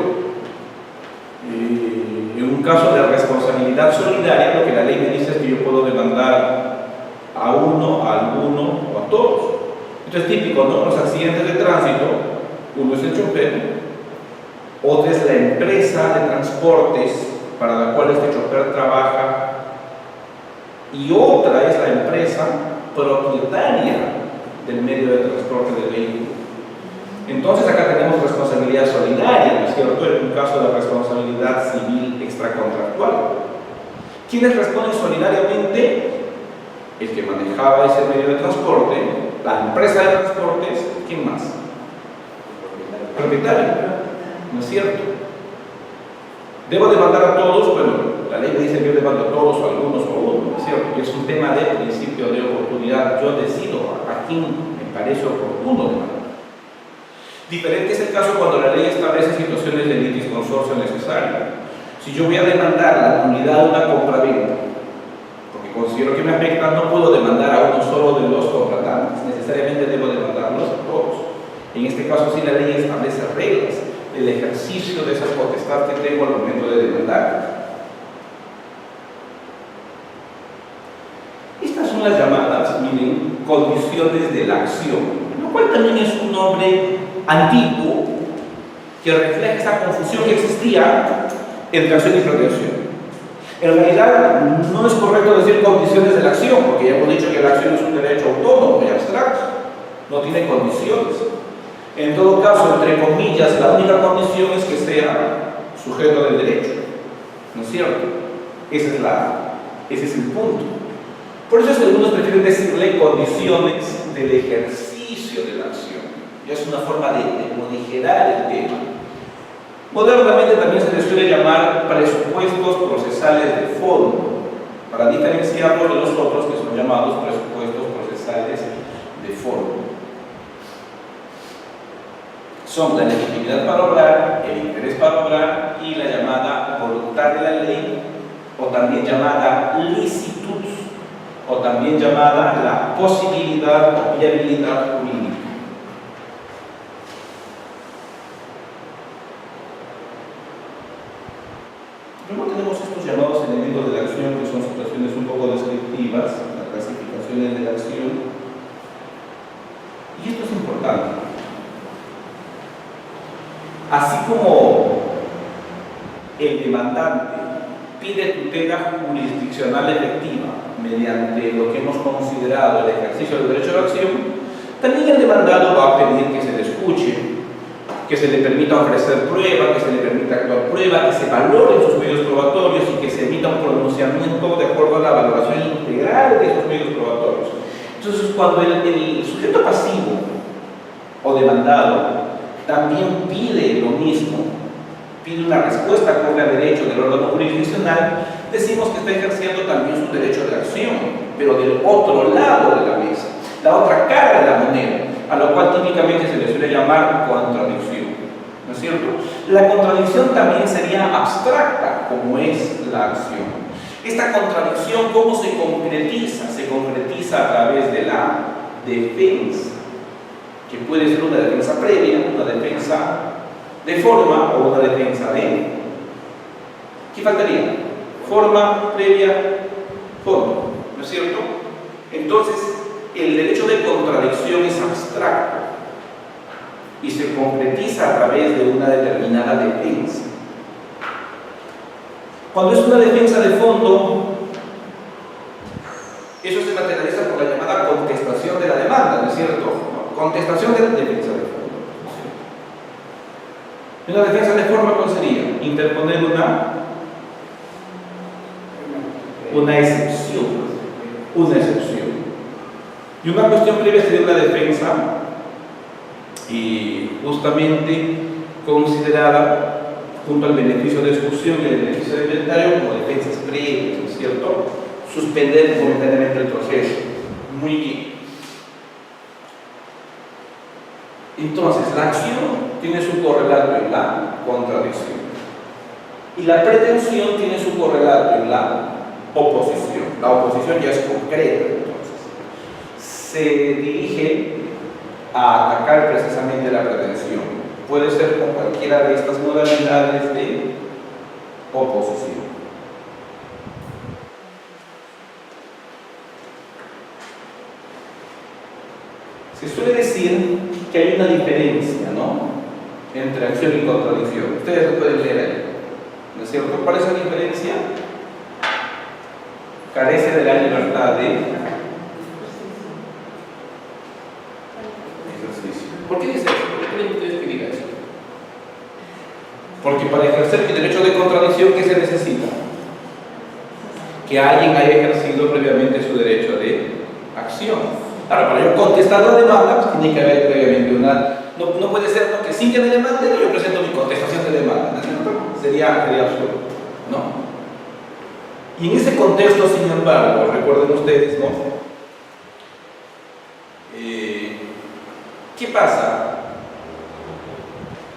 En un caso de responsabilidad solidaria, lo que la ley me dice es que yo puedo demandar a uno, a alguno o a todos. Esto es típico, ¿no? Los accidentes de tránsito, uno es el chofer, otra es la empresa de transportes para la cual este chofer trabaja y otra es la empresa propietaria del medio de transporte del vehículo. Entonces acá tenemos responsabilidad solidaria, ¿no es cierto? En un caso de responsabilidad civil extracontractual. ¿Quiénes responden solidariamente? El que manejaba ese medio de transporte, la empresa de transportes, ¿quién más? El propietario, ¿no es cierto? ¿Debo demandar a todos? Bueno, la ley me dice que yo demando a todos o a algunos o a uno, ¿no es cierto? Y es un tema de principio de oportunidad. Yo decido a quién me parece oportuno demandar. Diferente es el caso cuando la ley establece situaciones de litis consorcio necesario. Si yo voy a demandar la nulidad de una compraventa, porque considero que me afecta, no puedo demandar a uno solo de los contratantes, necesariamente debo demandarlos a todos. En este caso sí la ley establece reglas del ejercicio de esa potestad que tengo al momento de demandar. Estas son las llamadas, miren, condiciones de la acción, lo cual también es un nombre antiguo que refleja esa confusión que existía entre acción y pretensión. En realidad, no es correcto decir condiciones de la acción, porque ya hemos dicho que la acción es un derecho autónomo y abstracto, no tiene condiciones. En todo caso, entre comillas, la única condición es que sea sujeto del derecho, ¿no es cierto? Ese es el punto. Por eso es que algunos prefieren decirle condiciones del ejercicio de la acción. Ya es una forma de morigerar el tema. Modernamente también se les suele llamar presupuestos procesales de fondo, para diferenciarlos de los otros que son llamados presupuestos procesales de fondo. Son la legitimidad para obrar, el interés para obrar y la llamada voluntad de la ley, o también llamada licitud, o también llamada la posibilidad o viabilidad jurídica. Luego tenemos estos llamados elementos de la acción, que son situaciones un poco descriptivas, las clasificaciones de la acción. Y esto es importante. Así como el demandante pide tutela jurisdiccional efectiva mediante lo que hemos considerado el ejercicio del derecho de acción, también el demandado va a pedir que se le escuche, que se le permita ofrecer prueba, que se le permita actuar prueba, que se valoren sus medios probatorios y que se emita un pronunciamiento de acuerdo a la valoración integral de esos medios probatorios. Entonces, cuando el sujeto pasivo o demandado también pide lo mismo, pide una respuesta acorde al derecho del órgano jurisdiccional, decimos que está ejerciendo también su derecho de acción, pero del otro lado de la mesa, la otra cara de la moneda, a lo cual típicamente se le suele llamar contradicción, ¿no es cierto? La contradicción también sería abstracta, como es la acción. Esta contradicción, ¿cómo se concretiza? Se concretiza a través de la defensa, que puede ser una defensa previa, una defensa de forma o una defensa de... ¿Qué faltaría? Forma, previa, fondo, ¿no es cierto? Entonces, el derecho de contradicción es abstracto y se concretiza a través de una determinada defensa. Cuando es una defensa de fondo, eso se materializa por la llamada contestación de la demanda, ¿no es cierto? Contestación de la defensa de fondo. Una defensa de forma, ¿cuál sería? Interponer una excepción. Una excepción. Y una cuestión previa sería una defensa y justamente considerada junto al beneficio de exclusión y el beneficio de inventario como defensas previas, ¿no es cierto? Suspender momentáneamente el proceso. Muy bien. Entonces, la acción tiene su correlato en la contradicción y la pretensión tiene su correlato en la oposición. La oposición ya es concreta, entonces se dirige a atacar precisamente la pretensión. Puede ser con cualquiera de estas modalidades de oposición. Se suele decir que hay una diferencia, ¿no?, entre acción y contradicción. Ustedes lo pueden leer ahí, ¿no es cierto? ¿Cuál es la diferencia? Carece de la libertad de ejercicio. ¿Por qué dice eso? ¿Por qué creen ustedes que diga eso? Porque para ejercer el derecho de contradicción, ¿qué se necesita? Que alguien haya ejercido previamente su derecho de acción. Claro, para yo contestar la demanda, pues tiene que haber previamente una... No puede ser, ¿no?, que sin que me demande yo presento mi contestación de demanda, ¿no es cierto? Sería absurdo, ¿no? Y en ese contexto, sin embargo, recuerden ustedes, ¿no? ¿Qué pasa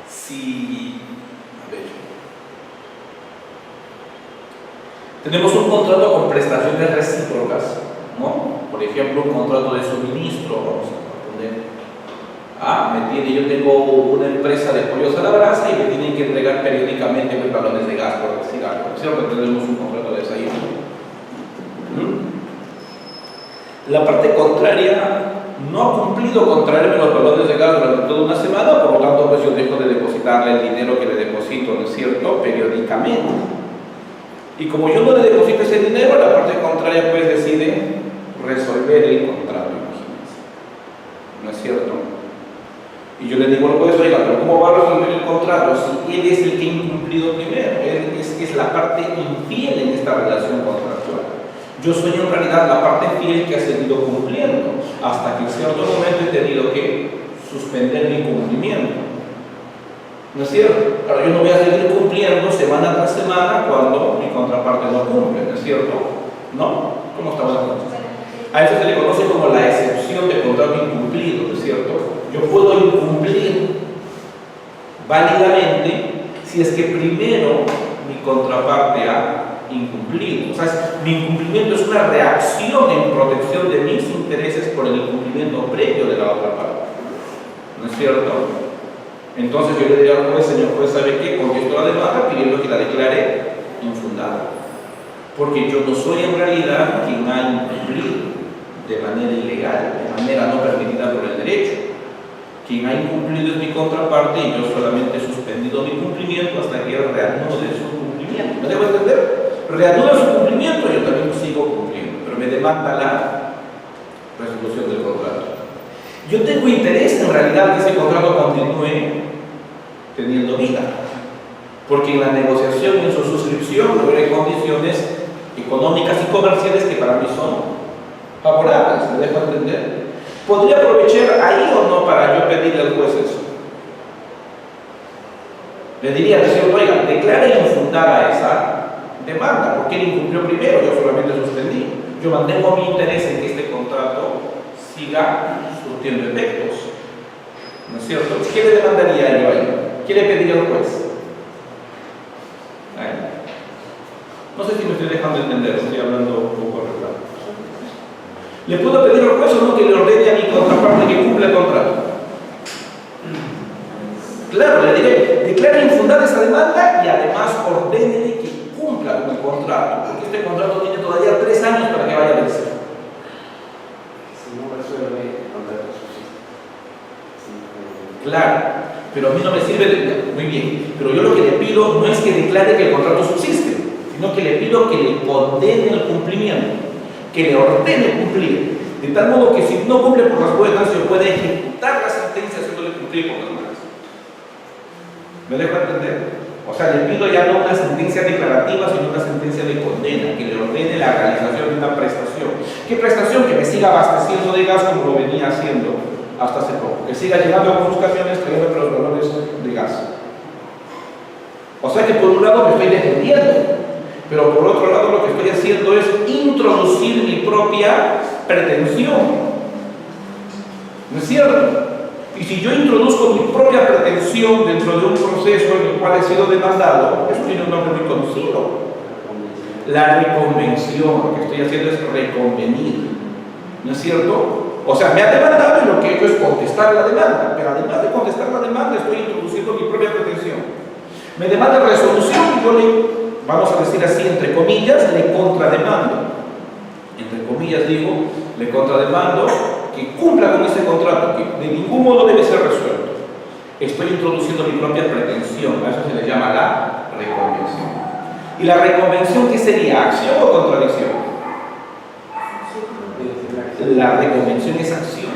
si... A ver... Tenemos un contrato con prestaciones recíprocas, ¿no? Por ejemplo, un contrato de suministro, vamos a poner. Yo tengo una empresa de pollos a la brasa y me tienen que entregar periódicamente mis balones de gas, por decir algo, ¿cierto? Tenemos un contrato de desayuno. La parte contraria no ha cumplido con traerme los balones de gas durante toda una semana, por lo tanto, pues yo dejo de depositarle el dinero que le deposito, ¿no es cierto?, periódicamente. Y como yo no le deposito ese dinero, la parte contraria pues decide resolver el contrato, imagínense. ¿No es cierto? Y yo le digo al juez, oiga, pero ¿cómo va a resolver el contrato si él es el que ha incumplido primero? Él es la parte infiel en esta relación contractual. Yo soy en realidad la parte fiel que ha seguido cumpliendo, hasta que en cierto momento he tenido que suspender mi cumplimiento. ¿No es cierto? Ahora yo no voy a seguir cumpliendo semana tras semana cuando mi contraparte no cumple, ¿no es cierto? ¿No? ¿Cómo estamos hablando? A eso se le conoce como la excepción de contrato incumplido, ¿no es cierto? Yo puedo incumplir válidamente si es que primero mi contraparte ha incumplido. O sea, mi incumplimiento es una reacción en protección de mis intereses por el incumplimiento previo de la otra parte. ¿No es cierto? Entonces yo le diría al juez, señor juez, ¿sabe qué? Contesto la demanda pidiendo que la declare infundada. Porque yo no soy en realidad quien ha incumplido de manera ilegal, de manera no permitida por el derecho. Quien ha incumplido es mi contraparte y yo solamente he suspendido mi cumplimiento hasta que él reanude su cumplimiento. ¿Me debo entender? Reanuda su cumplimiento, yo también sigo cumpliendo, pero me demanda la resolución del contrato. Yo tengo interés en realidad que ese contrato continúe teniendo vida, porque en la negociación y en su suscripción logré condiciones económicas y comerciales que para mí son favorables, ¿me dejo entender? ¿Podría aprovechar ahí o no para yo pedirle al juez eso? Le diría, decirle, oiga, declare infundada esa demanda, porque él incumplió primero, yo solamente suspendí. Yo mantengo mi interés en que este contrato siga surtiendo efectos. ¿No es cierto? ¿Qué le demandaría yo ahí? ¿Qué le pediría al juez? No sé si me estoy dejando entender, estoy hablando un poco arreglado. ¿Le puedo pedir al juez o no que le ordene a mi contraparte que cumpla el contrato? Claro, le diré, declare infundada esa demanda y además ordénele que cumpla con el contrato, porque este contrato tiene todavía 3 años para que vaya a vencer. Si no resuelve el contrato subsiste. Claro, pero a mí no me sirve de... Muy bien, pero yo lo que le pido no es que declare que el contrato subsiste, sino que le pido que le condene el cumplimiento, que le ordene cumplir, de tal modo que si no cumple por las buenas, yo pueda ejecutar la sentencia haciéndole cumplir por las malas. ¿Me dejo entender? O sea, le pido ya no una sentencia declarativa, sino una sentencia de condena, que le ordene la realización de una prestación. ¿Qué prestación? Que me siga abasteciendo de gas como lo venía haciendo hasta hace poco, que siga llegando con sus camiones trayendo los valores de gas. O sea que por un lado me estoy defendiendo, pero por otro lado lo que estoy haciendo es introducir mi propia pretensión. ¿No es cierto? Y si yo introduzco mi propia pretensión dentro de un proceso en el cual he sido demandado, eso tiene un nombre muy conocido. La reconvención. Lo que estoy haciendo es reconvenir. ¿No es cierto? O sea, me ha demandado y lo que he hecho es contestar la demanda, pero además de contestar la demanda estoy introduciendo mi propia pretensión. Me demanda resolución y yo le, vamos a decir así, entre comillas, le contrademando. Entre comillas digo, le contrademando que cumpla con ese contrato, que de ningún modo debe ser resuelto. Estoy introduciendo mi propia pretensión, a eso se le llama la reconvención. ¿Y la reconvención qué sería? ¿Acción o contradicción? La reconvención es acción.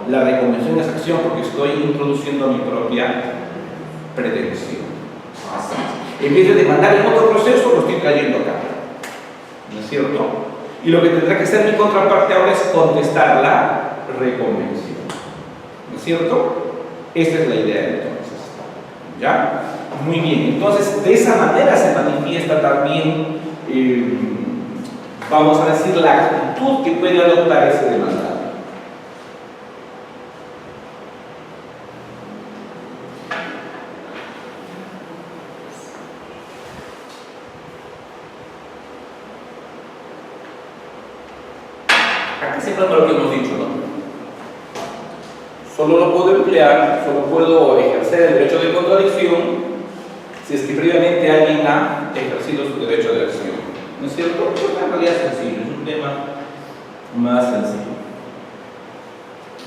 La reconvención es acción porque estoy introduciendo mi propia pretensión. Así. En vez de demandar en otro proceso, lo estoy trayendo acá. ¿No es cierto? Y lo que tendrá que hacer mi contraparte ahora es contestar la reconvención. ¿No es cierto? Esta es la idea entonces. ¿Ya? Muy bien. Entonces, de esa manera se manifiesta también, vamos a decir, la actitud que puede adoptar ese demandado. Acá se plasma lo que hemos dicho, ¿no? Solo lo puedo emplear, solo puedo ejercer el derecho de contradicción si es que previamente alguien ha ejercido su derecho de acción. ¿No es cierto? Es una realidad sencilla, es un tema más sencillo.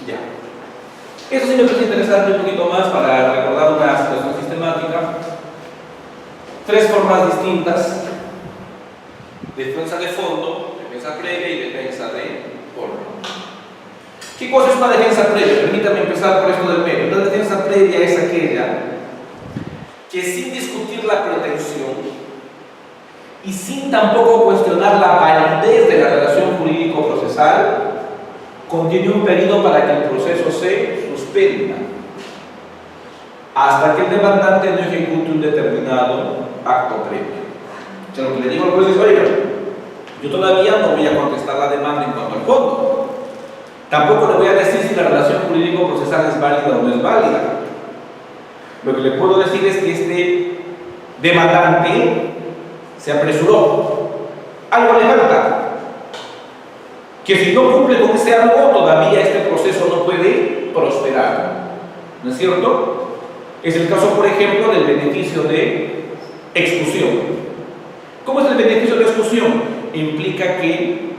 Ya. Eso sí me parece interesante un poquito más para recordar una situación sistemática. 3 formas distintas defensa de fondo, defensa previa y defensa de forma. ¿Qué cosa es una defensa previa? Permítame empezar por esto del medio. Una defensa previa es aquella que sin discutir la pretensión y sin tampoco cuestionar la validez de la relación jurídico-procesal, contiene un periodo para que el proceso se suspenda hasta que el demandante no ejecute un determinado acto previo. O sea, lo que le digo al juez es, oiga, yo todavía no voy a contestar la demanda en cuanto al fondo. Tampoco le voy a decir si la relación jurídico-procesal es válida o no es válida. Lo que le puedo decir es que este demandante se apresuró. Algo le falta. Que si no cumple con ese algo, todavía este proceso no puede prosperar. ¿No es cierto? Es el caso, por ejemplo, del beneficio de exclusión. ¿Cómo es el beneficio de exclusión? Implica que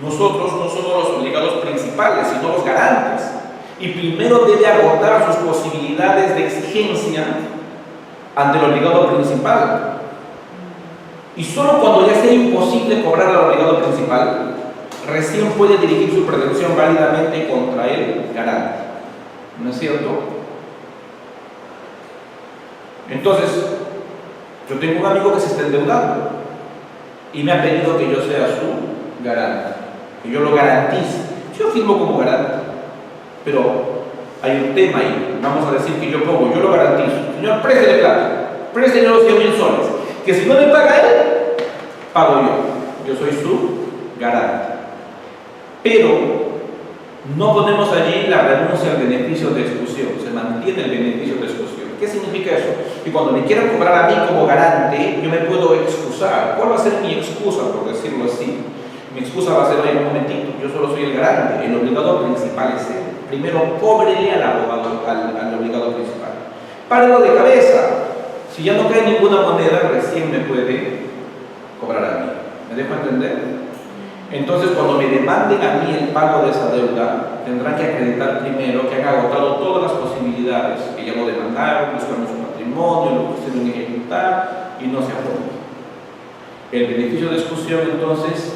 nosotros no somos los obligados principales, sino los garantes. Y primero debe agotar sus posibilidades de exigencia ante el obligado principal. Y solo cuando ya sea imposible cobrar al obligado principal, recién puede dirigir su pretensión válidamente contra el garante. ¿No es cierto? Entonces, yo tengo un amigo que se está endeudando y me ha pedido que yo sea su garante, que yo lo garantice. Yo firmo como garante, pero hay un tema ahí. Vamos a decir que yo pongo, yo lo garantizo. Señor, préstele plata, préstele los 100.000 soles, que si no le paga él, pago yo. Yo soy su garante. Pero no ponemos allí la renuncia al beneficio de exclusión, se mantiene el beneficio de exclusión. ¿Qué significa eso? Que cuando me quieran cobrar a mí como garante, yo me puedo excusar. ¿Cuál va a ser mi excusa, por decirlo así? Mi excusa va a ser, oye, un momentito, yo solo soy el garante, el obligado principal es él. Primero, cóbrele al abogado, al obligado principal. Párelo de cabeza. Si ya no cae ninguna moneda, recién me puede cobrar a mí. ¿Me dejo entender? Entonces, cuando me demanden a mí el pago de esa deuda, tendrán que acreditar primero que han agotado todas las posibilidades, que ya lo demandaron, buscaron su patrimonio, lo pusieron a ejecutar y no se aprobó. El beneficio de exclusión, entonces,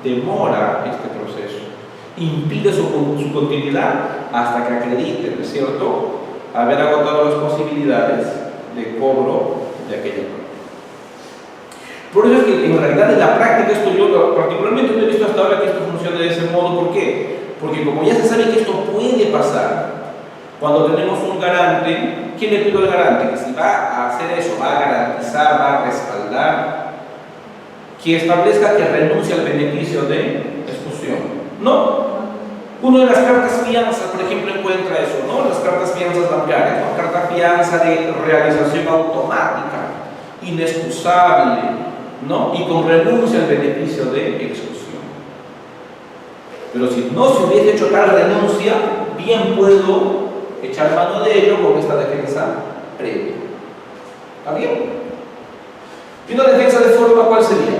demora este proceso, impide su continuidad hasta que acrediten, ¿no es cierto?, haber agotado las posibilidades de cobro de aquella parte. Por eso es que en realidad en la práctica esto yo particularmente no he visto hasta ahora que esto funcione de ese modo. ¿Por qué? Porque como ya se sabe que esto puede pasar, cuando tenemos un garante, ¿quién le pidió al garante? Que si va a hacer eso, va a garantizar, va a respaldar, que establezca que renuncia al beneficio de exclusión. No. Una de las cartas fianza, por ejemplo, encuentra eso, ¿no? Las cartas fianzas bancarias, ¿no? Carta fianza de realización automática, inexcusable, ¿no? Y con renuncia al beneficio de exclusión. Pero si no se hubiese hecho tal renuncia, bien puedo echar mano de ello con esta defensa previa. ¿Está bien? ¿Y una defensa de forma cuál sería?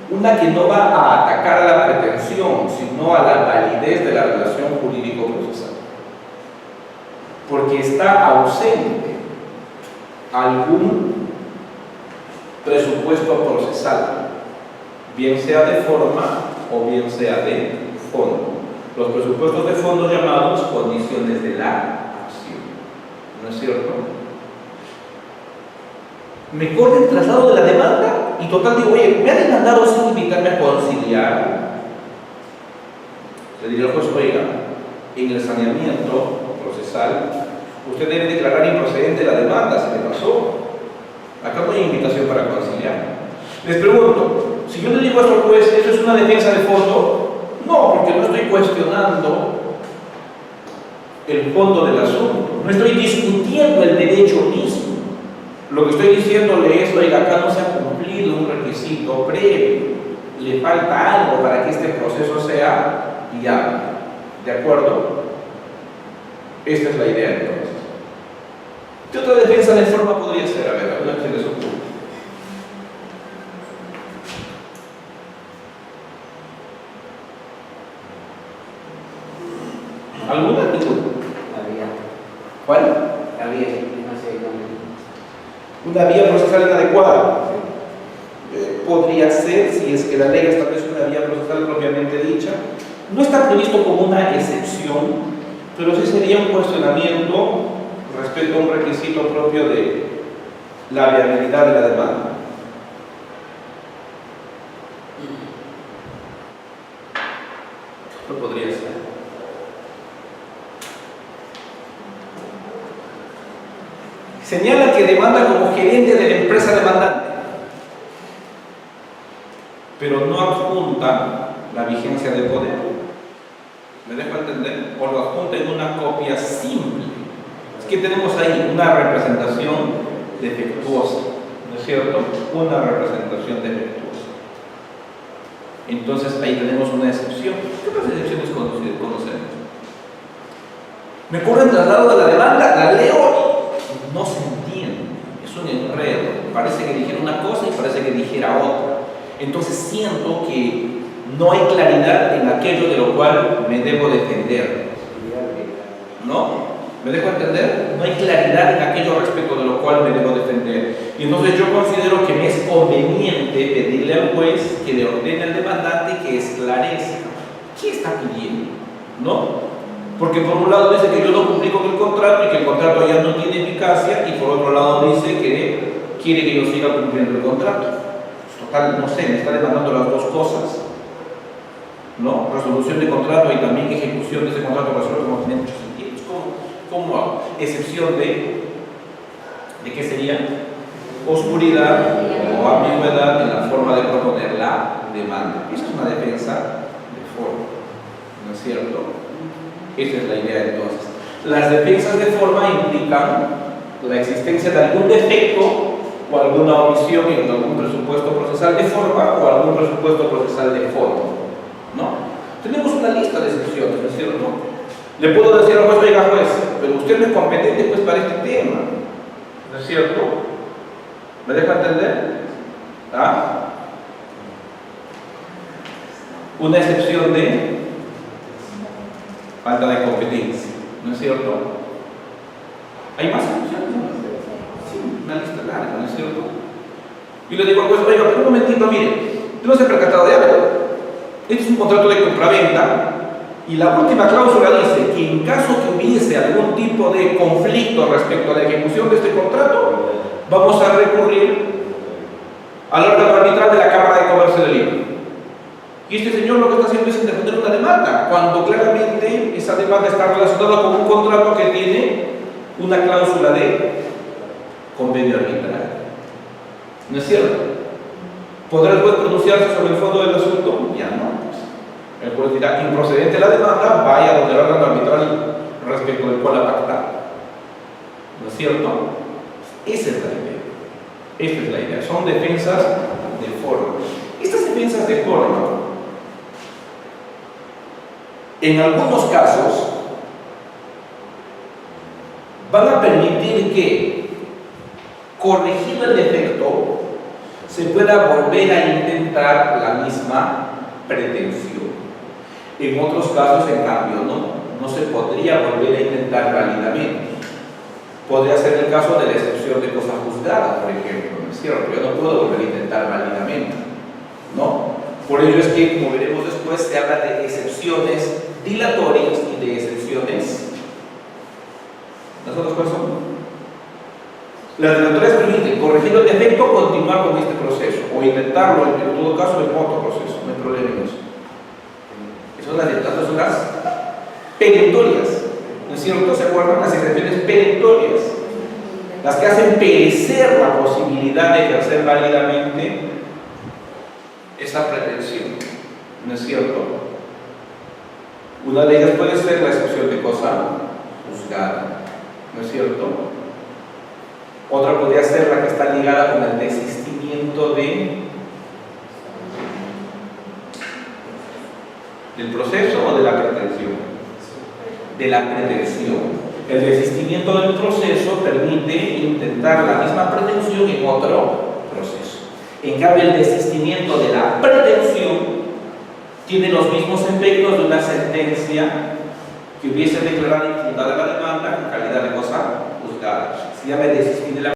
Una que no va a atacar a la pretensión, sino a la validez de la relación jurídico-procesal. Porque está ausente algún presupuesto procesal, bien sea de forma o bien sea de fondo. Los presupuestos de fondo llamados condiciones de la acción. ¿No es cierto? Me corre el traslado de la demanda y total digo, oye, me ha demandado sin invitarme a conciliar. Le diría al juez, oiga, en el saneamiento procesal usted debe declarar improcedente la demanda, se le pasó. Acá no hay invitación para conciliar. Les pregunto, si yo le digo a su juez, ¿eso es una defensa de fondo? No, porque no estoy cuestionando el fondo del asunto, no estoy discutiendo el derecho mismo. Lo que estoy diciéndole es, oiga, acá no se ha cumplido un requisito previo, le falta algo para que este proceso sea viable. ¿De acuerdo? Esta es la idea entonces. ¿Qué otra defensa de forma podría ser? A ver, alguna que se les ocurre. ¿Alguna? Había. ¿Cuál? Había, no sé dónde. Una vía procesal inadecuada. Podría ser, si es que la ley establece una vía procesal propiamente dicha. No está previsto como una excepción, pero sí sería un cuestionamiento respecto a un requisito propio de la viabilidad de la demanda. ¿Qué podría ser? Señala que demanda como gerente de la empresa demandante, pero no adjunta la vigencia de poder. ¿Me dejo entender? O lo adjunta en una copia simple. Es que tenemos ahí una representación defectuosa, ¿no es cierto? Una representación defectuosa. Entonces ahí tenemos una excepción. ¿Qué otras excepciones conocemos? Me ocurre el traslado de la demanda, la leo y no se entiende. Es un enredo. Parece que dijera una cosa y parece que dijera otra. Entonces siento que no hay claridad en aquello de lo cual me debo defender. ¿No? ¿Me dejo entender? No hay claridad en aquello respecto de lo cual me debo defender. Y entonces yo considero que me es conveniente pedirle al juez que le ordene al demandante que esclarezca qué está pidiendo, ¿no? Porque por un lado dice que yo no cumplí con el contrato y que el contrato ya no tiene eficacia, y por otro lado dice que quiere que yo siga cumpliendo el contrato. Total, no sé, me está demandando las dos cosas, ¿no? Resolución de contrato y también ejecución de ese contrato resuelto no tiene mucho sentido. ¿Cómo hago? Excepción de qué sería oscuridad o ambigüedad en la forma de proponer la demanda. Esa es una defensa de forma, ¿no es cierto? Esa es la idea entonces. Las defensas de forma implican la existencia de algún defecto o alguna omisión en algún presupuesto procesal de forma o algún presupuesto procesal de forma, ¿no? Tenemos una lista de excepciones, ¿no es cierto? Le puedo decir al juez, oiga juez, pero usted no es competente pues para este tema, ¿no es cierto? ¿Me deja entender? ¿Ah? Una excepción de falta de competencia, ¿no es cierto? ¿Hay más excepciones? Sí, una lista larga, ¿no es cierto? Y le digo al juez, oiga, pero un momentito, mire, ¿tú no se ha percatado de algo? Este es un contrato de compraventa. Y la última cláusula dice que en caso que hubiese algún tipo de conflicto respecto a la ejecución de este contrato, vamos a recurrir al órgano arbitral de la Cámara de Comercio de Lima. Y este señor lo que está haciendo es interponer una demanda, cuando claramente esa demanda está relacionada con un contrato que tiene una cláusula de convenio arbitral. ¿No es cierto? ¿Podrá el juez pronunciarse sobre el fondo del asunto? Ya no. El juez dirá, improcedente la demanda, vaya donde el órgano arbitral respecto del cual ha pactado. ¿No es cierto? Esa es la idea. Esta es la idea. Son defensas de forma. Estas defensas de forma, en algunos casos, van a permitir que, corregido el defecto, se pueda volver a intentar la misma pretensión. En otros casos, en cambio, no se podría volver a intentar válidamente. Podría ser el caso de la excepción de cosa juzgada, por ejemplo, ¿no es cierto? Yo no puedo volver a intentar válidamente, ¿no? Por ello es que, como veremos después, se habla de excepciones dilatorias y de excepciones. ¿Las otras cuáles son? Las dilatorias permiten, corregir el defecto, continuar con este proceso, o intentarlo, en todo caso, en otro proceso, no hay problema en eso. Son las perentorias, ¿no es cierto? ¿Se acuerdan? Las excepciones perentorias, las que hacen perecer la posibilidad de ejercer válidamente esa pretensión, ¿no es cierto? Una de ellas puede ser la excepción de cosa juzgada, ¿no es cierto? Otra podría ser la que está ligada con el desistimiento del proceso o de la pretensión. De la pretensión. El desistimiento del proceso permite intentar la misma pretensión en otro proceso. En cambio, el desistimiento de la pretensión tiene los mismos efectos de una sentencia que hubiese declarado infundada la demanda con calidad de cosa juzgada. Se llama desistir de la